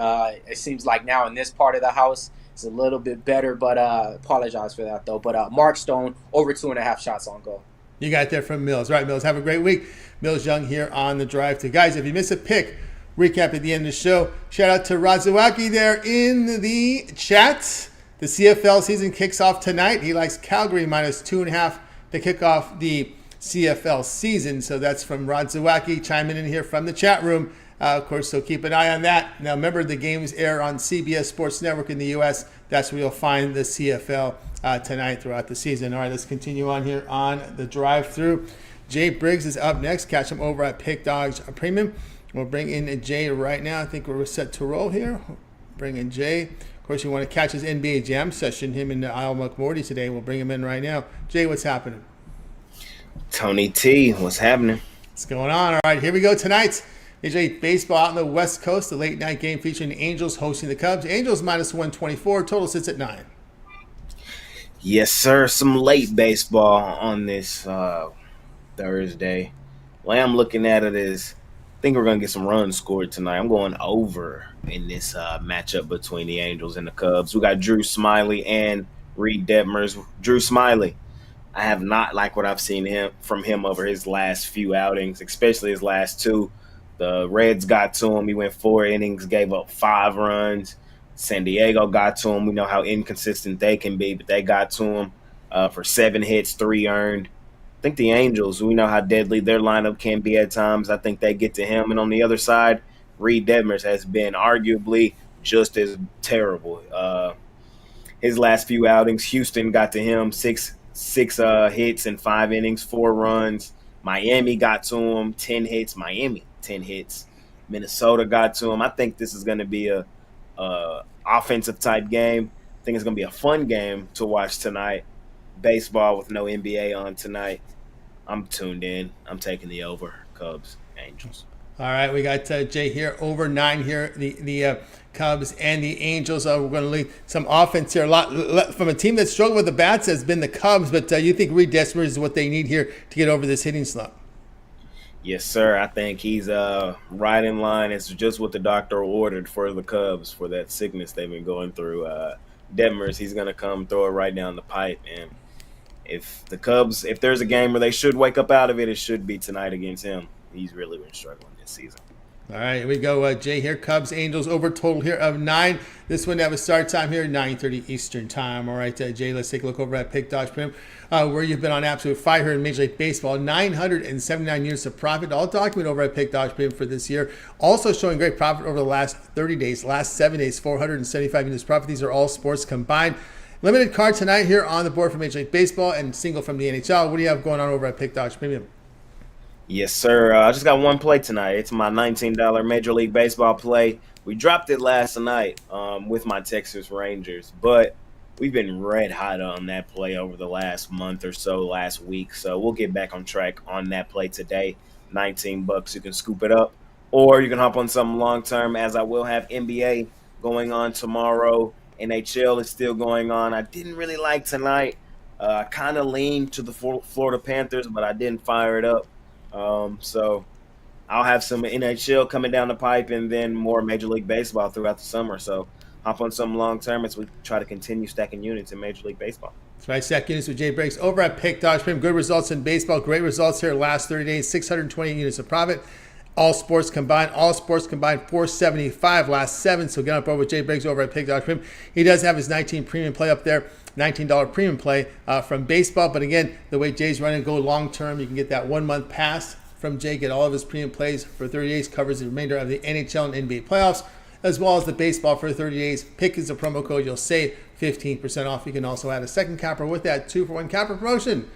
It seems like now in this part of the house, it's a little bit better, but apologize for that, though. But Mark Stone, over 2.5 shots on goal. You got that from Mills. All right, Mills, have a great week. Millz Young here on the Drive To. Guys, if you miss a pick, recap at the end of the show. Shout out to Radziwacki there in the chat. The CFL season kicks off tonight. He likes Calgary minus 2.5 to kick off the CFL season. So that's from Radziwacki chiming in here from the chat room. Of course, so keep an eye on that. Now, remember, the games air on CBS Sports Network in the U.S. That's where you'll find the CFL tonight throughout the season. All right, let's continue on here on the drive-through. Jay Briggs is up next. Catch him over at Pick Dogs Premium. We'll bring in Jay right now. I think we're set to roll here. Bring in Jay. Of course, you want to catch his NBA Jam session, him and Isle McMordie today. We'll bring him in right now. Jay, what's happening? Tony T, what's happening? What's going on? All right, here we go tonight. Major League Baseball out on the West Coast. The late night game featuring the Angels hosting the Cubs. Angels minus 124. Total sits at 9. Yes, sir. Some late baseball on this Thursday. The way I'm looking at it is I think we're going to get some runs scored tonight. I'm going over in this matchup between the Angels and the Cubs. We got Drew Smiley and Reed Detmers. Drew Smiley, I have not liked what I've seen from him over his last few outings, especially his last two. The Reds got to him. He went 4 innings, gave up 5 runs. San Diego got to him. We know how inconsistent they can be, but they got to him for 7 hits, 3 earned. I think the Angels, we know how deadly their lineup can be at times. I think they get to him. And on the other side, Reed Detmers has been arguably just as terrible. His last few outings, Houston got to him, 6 hits in 5 innings, 4 runs. Miami got to him, 10 hits. Miami, 10 hits. Minnesota got to him. I think this is going to be a offensive type game. I think it's going to be a fun game to watch tonight. Baseball with no NBA on tonight. I'm tuned in. I'm taking the over. Cubs, Angels. All right, we got Jay here, over 9 here, the Cubs and the Angels. We're going to leave some offense here. A lot from a team that struggled with the bats has been the Cubs, but you think Reed Detmers is what they need here to get over this hitting slump? Yes, sir. I think he's right in line. It's just what the doctor ordered for the Cubs for that sickness they've been going through. Detmers, he's going to come throw it right down the pipe. And if the Cubs, if there's a game where they should wake up out of it, it should be tonight against him. He's really been struggling this season. All right, here we go. Jay here, Cubs, Angels, over total here of 9. This one have a start time here, 9:30 Eastern time. All right, Jay, let's take a look over at Pick Dogs Premium, where you've been on absolute fire here in Major League Baseball. 979 units of profit, all documented over at Pick Dogs Premium for this year. Also showing great profit over the last 30 days, last 7 days, 475 units of profit. These are all sports combined. Limited card tonight here on the board for Major League Baseball and single from the NHL. What do you have going on over at Pick Dogs Premium? Yes, sir. I just got one play tonight. It's my $19 Major League Baseball play. We dropped it last night with my Texas Rangers, but we've been red hot on that play over the last month or so, last week. So we'll get back on track on that play today. $19, you can scoop it up, or you can hop on something long term, as I will have NBA going on tomorrow. NHL is still going on. I didn't really like tonight. I kind of leaned to the Florida Panthers, but I didn't fire it up. So I'll have some NHL coming down the pipe and then more Major League Baseball throughout the summer. So hop on some long-term as we try to continue stacking units in Major League Baseball. That's right, stack units with Jay Briggs over at Pick Dogs Premium. Good results in baseball. Great results here last 30 days, 620 units of profit. All sports combined, 475 last 7. So get up over with Jay Briggs over at Pick Dogs Premium. He does have his 19 premium play up there. $19 premium play from baseball. But again, the way Jay's running, go long term. You can get that 1 month pass from Jay, get all of his premium plays for 30 days, covers the remainder of the NHL and NBA playoffs, as well as the baseball for 30 days. Pick is a promo code. You'll save 15% off. You can also add a second capper with that 2-for-1 capper promotion.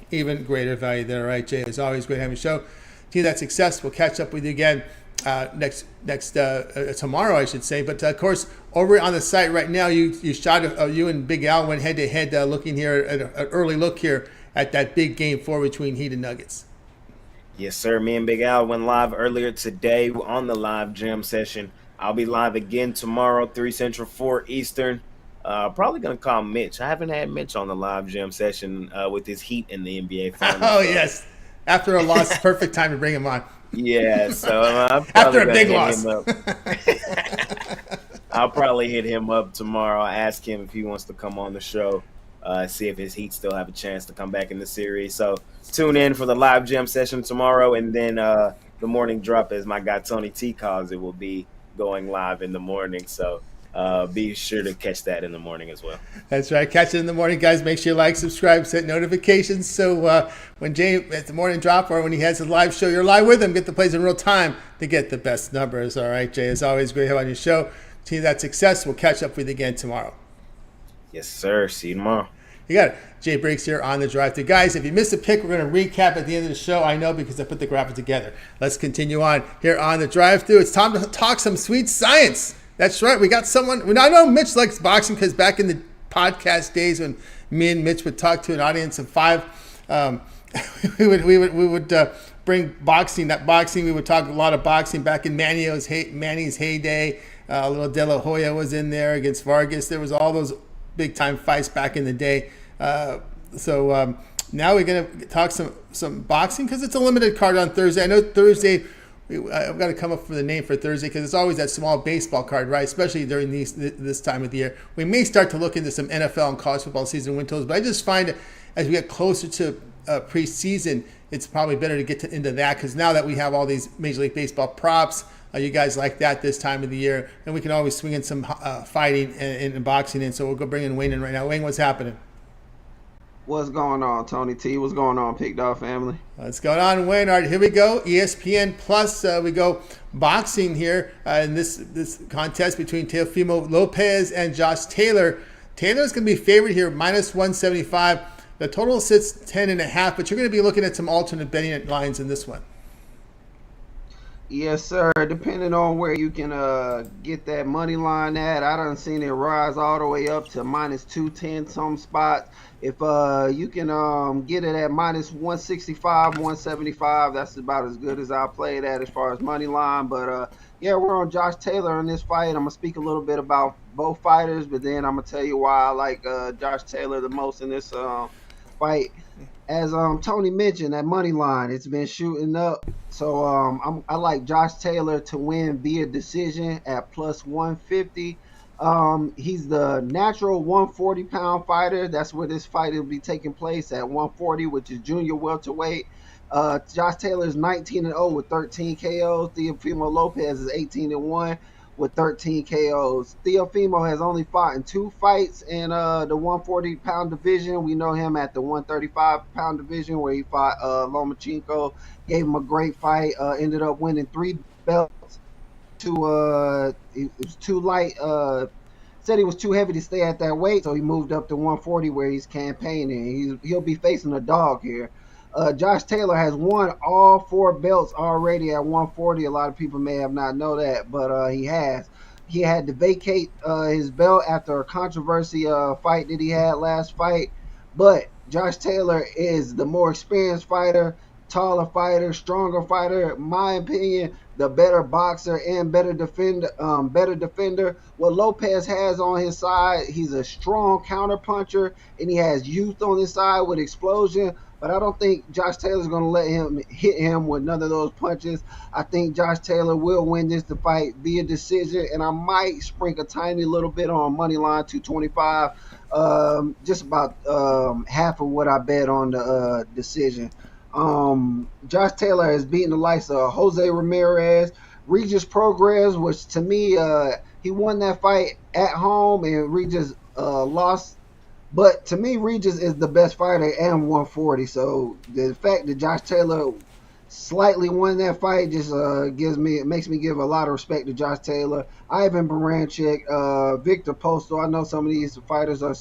Even greater value there, right, Jay? As always, great having you show. To that success, we'll catch up with you again tomorrow, I should say. But of course, over on the site right now, you shot you and Big Al went head to head, looking here at an early look here at that big Game 4 between Heat and Nuggets. Yes, sir. Me and Big Al went live earlier today on the live jam session. I'll be live again tomorrow, 3 Central, 4 Eastern. Probably going to call Mitch. I haven't had Mitch on the live jam session with his Heat in the NBA Finals. Oh, yes. After a loss, perfect time to bring him on. Yeah, so after a big loss. I'll probably hit him up tomorrow. Ask him if he wants to come on the show, see if his Heat still have a chance to come back in the series. So tune in for the live jam session tomorrow, and then the morning drop, as my guy Tony T calls it, will be going live in the morning. So Be sure to catch that in the morning as well. That's right. Catch it in the morning, guys. Make sure you like, subscribe, set notifications. So when Jay at the morning drop or when he has his live show, you're live with him. Get the plays in real time to get the best numbers. All right, Jay. As always, great to have on your show. Continue that success. We'll catch up with you again tomorrow. Yes, sir. See you tomorrow. You got it. Jay Briggs here on the Drive Thru. Guys, if you missed a pick, we're going to recap at the end of the show. I know because I put the graphic together. Let's continue on here on the Drive Thru. It's time to talk some sweet science. That's right. We got someone. I know Mitch likes boxing because back in the podcast days when me and Mitch would talk to an audience of 5, we would bring boxing. That boxing, we would talk a lot of boxing back in Manny's heyday. A little De La Hoya was in there against Vargas. There was all those big time fights back in the day. So now we're going to talk some boxing because it's a limited card on Thursday. I know Thursday. I've got to come up with a name for Thursday because it's always that small baseball card, right? Especially during this time of the year. We may start to look into some NFL and college football season win totals, but I just find as we get closer to preseason, it's probably better to get into that because now that we have all these Major League Baseball props, you guys like that this time of the year, and we can always swing in some fighting and boxing in. So we'll go bring in Wayne in right now. Wayne, what's happening? What's going on, Tony T? What's going on, Pick Dog family? What's going on, Wayne? All right, here we go. ESPN Plus, we go boxing here in this contest between Teofimo Lopez and Josh Taylor. Taylor's going to be favored here, minus 175. The total sits 10.5, but you're going to be looking at some alternate betting lines in this one. Yes, sir. Depending on where you can get that money line at, I done seen it rise all the way up to minus 210 some spots. If you can get it at minus 165, 175, that's about as good as I played at as far as money line. But yeah, we're on Josh Taylor in this fight. I'm gonna speak a little bit about both fighters, but then I'm gonna tell you why I like Josh Taylor the most in this fight. As Tony mentioned, that money line, it's been shooting up. So I like Josh Taylor to win via decision at plus 150. He's the natural 140-pound fighter. That's where this fight will be taking place at 140, which is junior welterweight. Josh Taylor is 19-0 with 13 KOs. Teofimo Lopez is 18-1 with 13 KOs. Teofimo has only fought in 2 fights in the 140-pound division. We know him at the 135-pound division where he fought Lomachenko. Gave him a great fight. Ended up winning 3 belts. It was too light. Said he was too heavy to stay at that weight, so he moved up to 140 where he's campaigning. He'll be facing a dog here. Josh Taylor has won all 4 belts already at 140. A lot of people may have not know that, but he has. He had to vacate his belt after a controversy fight that he had last fight. But Josh Taylor is the more experienced fighter, taller fighter, stronger fighter. In my opinion, the better boxer and better defender. What Lopez has on his side, he's a strong counterpuncher, and he has youth on his side with explosion. But I don't think Josh Taylor's going to let him hit him with none of those punches. I think Josh Taylor will win this fight via decision, and I might sprinkle a tiny little bit on money line 225, just about half of what I bet on the decision. Josh Taylor has beaten the likes of Jose Ramirez, Regis Prograis, which to me, he won that fight at home, and Regis lost. But to me, Regis is the best fighter at 140. So the fact that Josh Taylor slightly won that fight just makes me give a lot of respect to Josh Taylor. Ivan Baranchyk, Victor Postal. I know some of these fighters are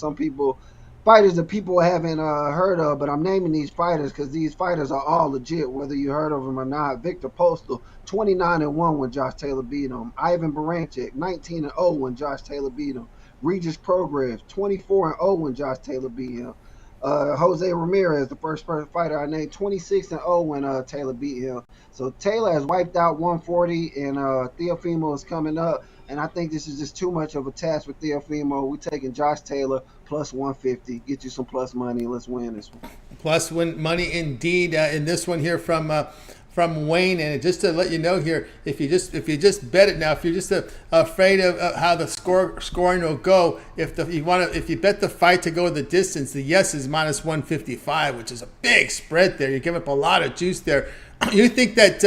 fighters that people haven't heard of, but I'm naming these fighters because these fighters are all legit, whether you heard of them or not. Victor Postal, 29-1 when Josh Taylor beat him. Ivan Baranchyk, 19-0 when Josh Taylor beat him. Regis Prograis, 24-0 when Josh Taylor beat him. Jose Ramirez, the first fighter I named, 26-0 when Taylor beat him. So Taylor has wiped out 140, and Teofimo is coming up. And I think this is just too much of a task with Teofimo. We're taking Josh Taylor plus 150. Get you some plus money. Let's win this one. Plus win money indeed in this one here from Wayne. And just to let you know here, if you just bet it now, if you're just afraid of how the scoring will go, if you bet the fight to go the distance, the yes is minus 155, which is a big spread there. You give up a lot of juice there. You think that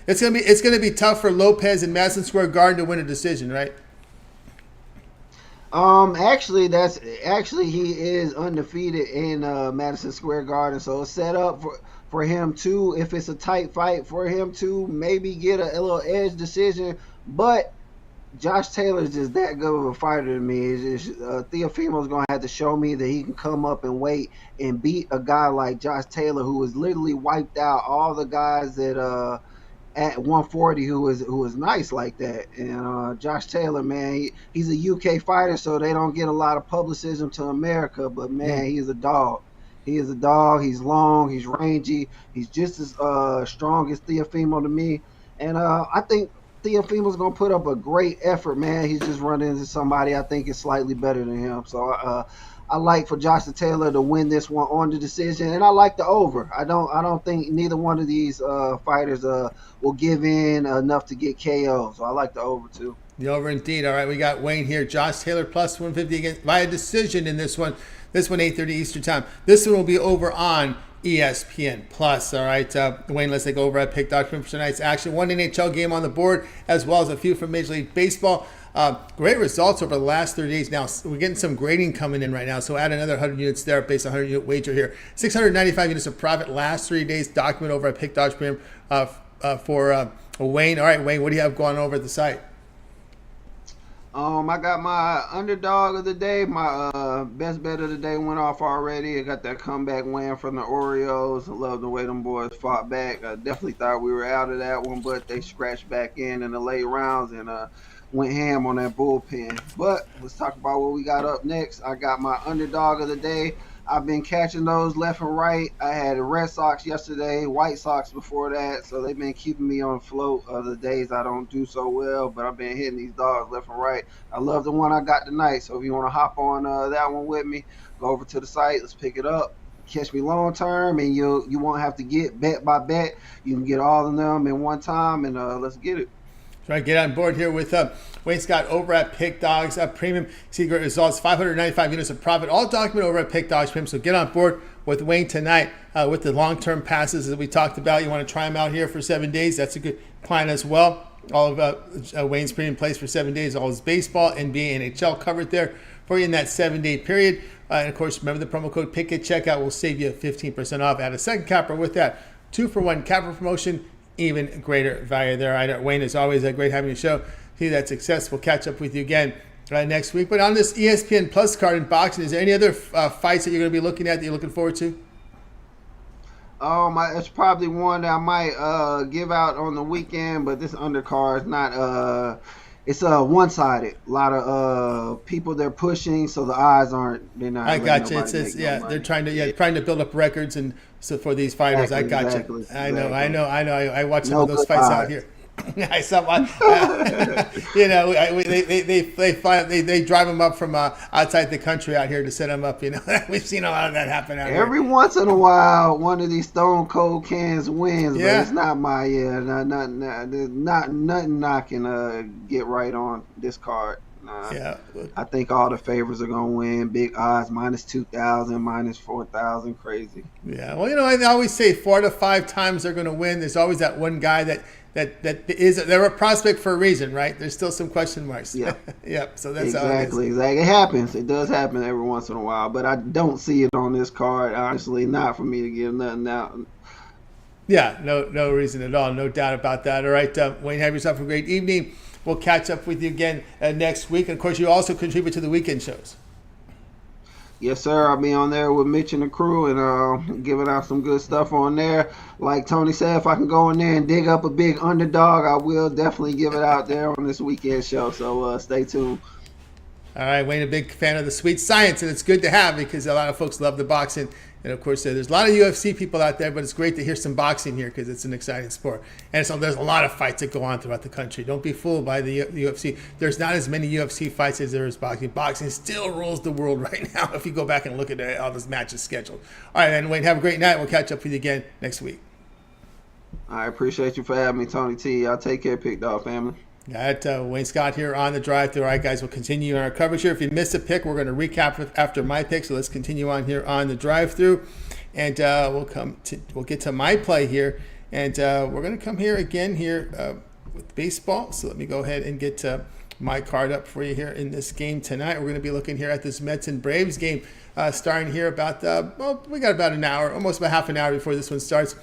it's gonna be tough for Lopez in Madison Square Garden to win a decision, right? Actually he is undefeated in Madison Square Garden, so it's set up for him to, if it's a tight fight, for him to maybe get a little edge decision. But Josh Taylor's just that good of a fighter to me. Teofimo's going to have to show me that he can come up and wait and beat a guy like Josh Taylor, who has literally wiped out all the guys that at 140 who was nice like that. And Josh Taylor, man, he's a UK fighter, so they don't get a lot of publicism to America. But, man, he's a dog. He is a dog. He's long. He's rangy. He's just as strong as Teofimo to me. And I think Teofimo's going to put up a great effort, man. He's just running into somebody I think is slightly better than him. So I like for Josh Taylor to win this one on the decision, and I like the over. I don't think neither one of these fighters will give in enough to get KO. So I like the over too. The over indeed. All right, we got Wayne here. Josh Taylor plus 150 against via decision in this one. This one 8:30 Eastern time. This one will be over on ESPN Plus. All right, Wayne, let's take over at Pick Doctrine for tonight's action. One NHL game on the board, as well as a few from Major League Baseball. Great results over the last 30 days. Now, we're getting some grading coming in right now, so add another 100 units there based on 100-unit wager here. 695 units of profit last 3 days, document over at Pick Doctrine for Wayne. All right, Wayne, what do you have going over at the site? I got my underdog of the day. My best bet of the day went off already. I got that comeback win from the Orioles. I love the way them boys fought back. I definitely thought we were out of that one, but they scratched back in the late rounds and went ham on that bullpen. But let's talk about what we got up next. I got my underdog of the day. I've been catching those left and right. I had the Red Sox yesterday, White Sox before that, so they've been keeping me on float of the days I don't do so well, but I've been hitting these dogs left and right. I love the one I got tonight, so if you want to hop on that one with me, go over to the site. Let's pick it up. Catch me long term, and you won't have to get bet by bet. You can get all of them in one time, and let's get it. Try to get on board here with Wayne Scott over at Pick Dogs. Premium secret results, 595 units of profit. All document over at Pick Dogs Premium. So get on board with Wayne tonight with the long-term passes that we talked about. You want to try them out here for 7 days. That's a good plan as well. All of Wayne's premium plays for 7 days. All his baseball, NBA, NHL covered there for you in that 7-day period. And, of course, remember the promo code PICK at checkout will save you 15% off. Add a second capper with that. 2-for-1 capper promotion. Even greater value there. Wayne, is always great having you show. See that success. We'll catch up with you again next week. But on this ESPN Plus card in boxing, is there any other fights that you're going to be looking at that you're looking forward to? It's probably one that I might give out on the weekend, but this undercard is not. It's one-sided. A lot of people they're pushing, so the odds aren't. They're not. I got you. They're trying to build up records and so for these fighters. Exactly, I got you. Exactly. I know. I watched some of those fights out here. I saw, they drive them up from outside the country out here to set them up. We've seen a lot of that happen out here. Every once in a while, one of these Stone Cold Cans wins, but it's not my nothing I can get right on this card. I think all the favorites are gonna win. Big odds, minus 2,000, minus 4,000, crazy. Yeah, well, I always say 4 to 5 times they're gonna win. There's always that one guy that they're a prospect for a reason, right? There's still some question marks. Yeah. Yep. So that's exactly. It happens. It does happen every once in a while, but I don't see it on this card. Honestly, not for me to give nothing out. Yeah, no reason at all. No doubt about that. All right, Wayne, have yourself a great evening. We'll catch up with you again next week. And, of course, you also contribute to the weekend shows. Yes, sir. I'll be on there with Mitch and the crew and giving out some good stuff on there. Like Tony said, if I can go in there and dig up a big underdog, I will definitely give it out there on this weekend show. So stay tuned. All right, Wayne, a big fan of the sweet science, and it's good to have because a lot of folks love the boxing. And, of course, there's a lot of UFC people out there, but it's great to hear some boxing here because it's an exciting sport. And so there's a lot of fights that go on throughout the country. Don't be fooled by the UFC. There's not as many UFC fights as there is boxing. Boxing still rules the world right now if you go back and look at all those matches scheduled. All right, and Wayne, have a great night. We'll catch up with you again next week. I appreciate you for having me, Tony T. Y'all take care, Pick Dog family. Got Wayne Scott here on the drive-through. All right, guys, we'll continue our coverage here. If you missed a pick, we're going to recap after my pick. So let's continue on here on the drive-through, and we'll get to my play here, and we're going to come here again here with baseball. So let me go ahead and get my card up for you here in this game tonight. We're going to be looking here at this Mets and Braves game, starting here about, we got about an hour, almost about half an hour before this one starts.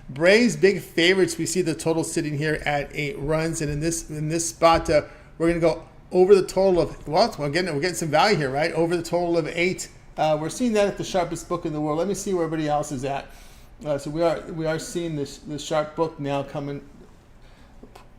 Braves big favorites. We see the total sitting here at 8 runs, and in this spot, we're going to go over the total of, well, we're getting some value here, right? Over the total of 8. We're seeing that at the sharpest book in the world. Let me see where everybody else is at. So we are seeing this sharp book now coming,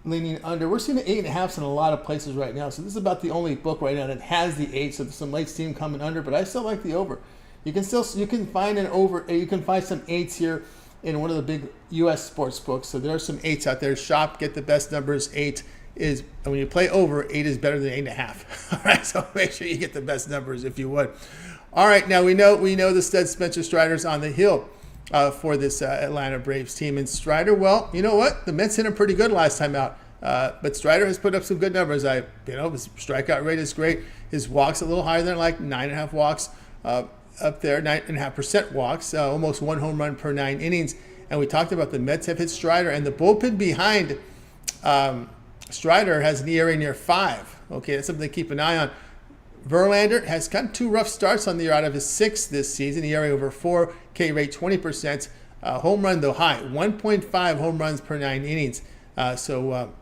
leaning under. We're seeing the 8.5s in a lot of places right now. So this is about the only book right now that has the 8. So there's some late steam coming under, but I still like the over. You can find an over. You can find some 8s here in one of the big U.S. sports books. So there are some 8s out there. Shop, get the best numbers. 8 is, when you play over, 8 is better than 8.5. All right, so make sure you get the best numbers if you would. All right, now we know the stud Spencer Strider's on the hill for this Atlanta Braves team. And Strider, well, you know what? The Mets hit him pretty good last time out. But Strider has put up some good numbers. His strikeout rate is great. His walks a little higher than 9.5 walks up there, 9.5% walks, almost 1 home run per 9 innings. And we talked about the Mets have hit Strider, and the bullpen behind Strider has an ERA near 5. Okay, that's something to keep an eye on. Verlander has gotten 2 rough starts on the year out of his 6 this season. ERA over 4, K rate 20%. Home run, though, high, 1.5 home runs per 9 innings. So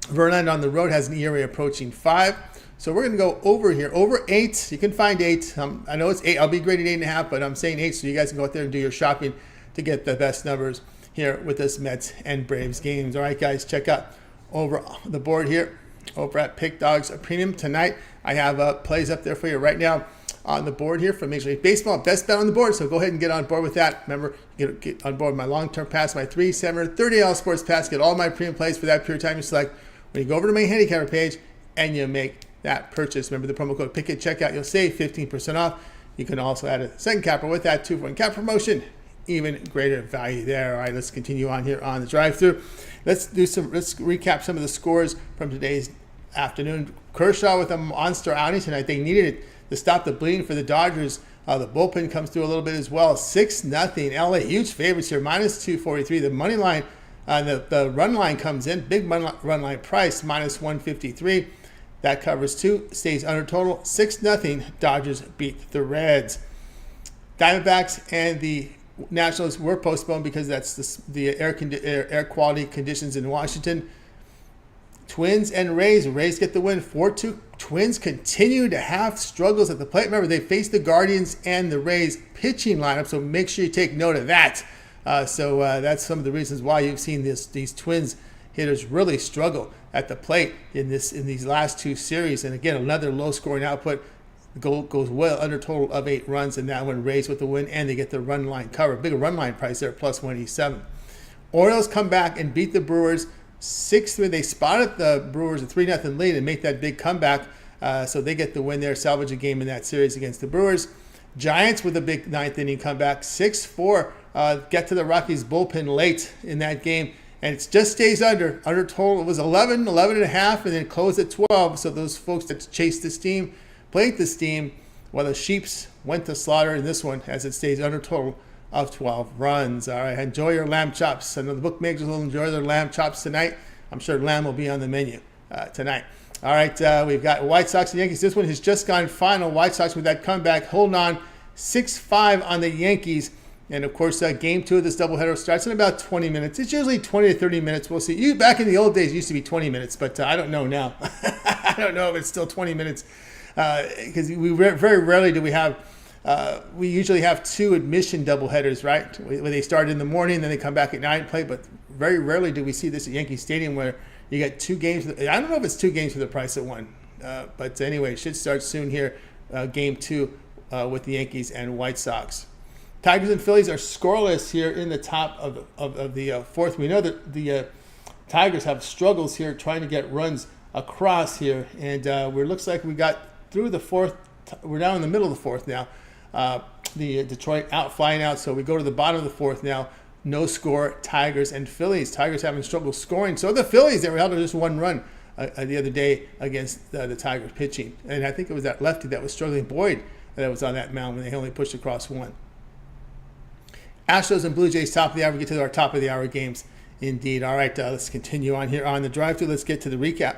Verlander on the road has an ERA approaching 5. So we're going to go over here, over 8. You can find 8. I know it's 8. I'll be graded 8.5, but I'm saying 8, so you guys can go out there and do your shopping to get the best numbers here with this Mets and Braves games. All right, guys, check out over the board here over at Pick Dogs Premium tonight. I have plays up there for you right now on the board here for Major League Baseball. Best bet on the board, so go ahead and get on board with that. Remember, get on board with my long-term pass, my 3, 7, $30 sports pass. Get all my premium plays for that period of time you select. When you go over to my handicapper page and you make that purchase, remember the promo code PICK at checkout, you'll save 15% off. You can also add a second capper with that 2-for-1 cap promotion. Even greater value there. All right, let's continue on here on the drive-through. Let's recap some of the scores from today's afternoon. Kershaw with a monster outing tonight. They needed it to stop the bleeding for the Dodgers. The bullpen comes through a little bit as well. 6-0. LA, huge favorites here. Minus 243. The money line, the run line comes in. Big run line price, minus 153. That covers 2. Stays under total. 6-0. Dodgers beat the Reds. Diamondbacks and the Nationals were postponed because that's the air quality conditions in Washington. Twins and Rays. Rays get the win 4-2. Twins continue to have struggles at the plate. Remember, they face the Guardians and the Rays pitching lineup, so make sure you take note of that. So that's some of the reasons why you've seen these Twins hitters really struggle at the plate in these last 2 series. And again, another low-scoring output. The goal goes well under total of 8 runs, and that one Rays with the win, and they get the run line cover. Big run line price there, plus 187. Orioles come back and beat the Brewers 6-3. They spotted the Brewers a 3-0 lead and make that big comeback. So they get the win there, salvage a game in that series against the Brewers. Giants with a big 9th inning comeback, 6-4. Get to the Rockies bullpen late in that game, and it just stays under total. It was 11.5, and then closed at 12. So those folks that chased this team, played this team, while the Sheeps went to slaughter in this one as it stays under total of 12 runs. All right, enjoy your lamb chops. I know the bookmakers will enjoy their lamb chops tonight. I'm sure lamb will be on the menu tonight. All right, we've got White Sox and Yankees. This one has just gone final. White Sox with that comeback, holding on 6-5 on the Yankees. And, of course, Game 2 of this doubleheader starts in about 20 minutes. It's usually 20 to 30 minutes. We'll see. Back in the old days, it used to be 20 minutes, but I don't know now. I don't know if it's still 20 minutes because very rarely do we have we usually have 2 admission doubleheaders, right? Where they start in the morning, then they come back at night and play. But very rarely do we see this at Yankee Stadium where you get 2 games. I don't know if it's 2 games for the price of 1. But anyway, it should start soon here, Game 2 with the Yankees and White Sox. Tigers and Phillies are scoreless here in the top of the 4th. We know that the Tigers have struggles here trying to get runs across here. And it looks like we got through the 4th. We're down in the middle of the 4th now. The Detroit flying out. So we go to the bottom of the 4th now. No score, Tigers and Phillies. Tigers having struggle scoring. So the Phillies, they were held to just 1 run the other day against the Tigers pitching. And I think it was that lefty that was struggling, Boyd, that was on that mound when they only pushed across 1. Astros and Blue Jays top of the hour. We get to our top of the hour games indeed. All right, let's continue on here on the drive-thru. Let's get to the recap.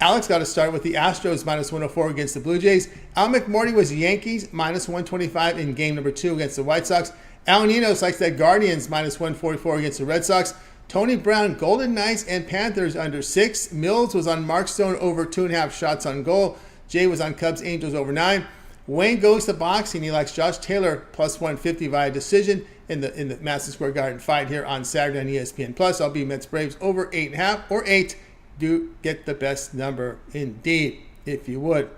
Alex got to start with the Astros minus 104 against the Blue Jays. Al McMordie was Yankees minus 125 in game number 2 against the White Sox. Al Ninos likes that Guardians minus 144 against the Red Sox. Tony Brown, Golden Knights and Panthers under 6. Millz was on Mark Stone over 2.5 shots on goal. Jay was on Cubs Angels over 9. Wayne goes to boxing. He likes Josh Taylor plus 150 via decision in the Madison Square Garden fight here on Saturday on ESPN Plus. I'll be Mets Braves over 8.5 or 8. Do get the best number indeed, if you would.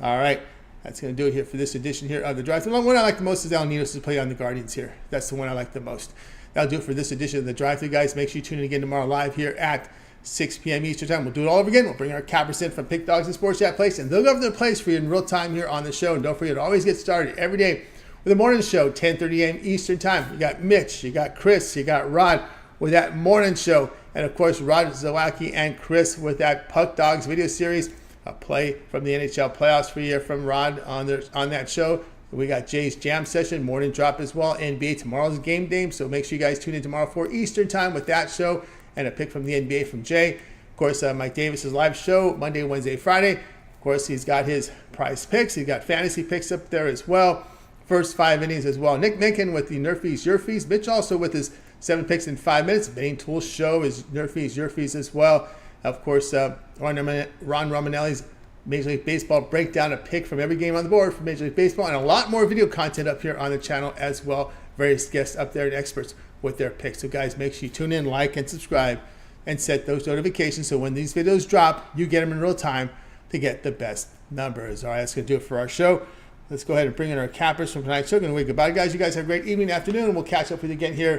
All right, that's going to do it here for this edition here of the Drive. The one I like the most is Al Ninos to play on the Guardians here. That's the one I like the most. That'll do it for this edition of the Drive-Thru, guys. Make sure you tune in again tomorrow live here at 6 p.m. Eastern Time. We'll do it all over again. We'll bring our cappers in from Pick Dogs and Sports Chat Place, and they'll go over their place for you in real time here on the show. And don't forget to always get started every day with a morning show, 10:30 a.m. Eastern Time. You got Mitch, you got Chris, you got Rod with that morning show. And, of course, Rod Zawacki and Chris with that Puck Dogs video series, a play from the NHL playoffs for you from Rod on that show. We got Jay's Jam Session, morning drop as well. NBA tomorrow's game day, so make sure you guys tune in tomorrow for Eastern Time with that show and a pick from the NBA from Jay. Of course, Mike Davis's live show, Monday, Wednesday, Friday. Of course, he's got his prize picks. He's got fantasy picks up there as well. First 5 innings as well. Nick Minkin with the Nerfies, Your Fees. Mitch also with his 7 picks in 5 minutes. Main Tool Show is Nerfies, Your Fees as well. Of course, Ron Romanelli's Major League Baseball breakdown, a pick from every game on the board for Major League Baseball, and a lot more video content up here on the channel as well. Various guests up there and experts with their picks. So guys, make sure you tune in, like, and subscribe, and set those notifications so when these videos drop, you get them in real time to get the best numbers. All right, that's going to do it for our show. Let's go ahead and bring in our cappers from tonight's show. Going to wait goodbye, guys. You guys have a great evening, afternoon, and we'll catch up with you again here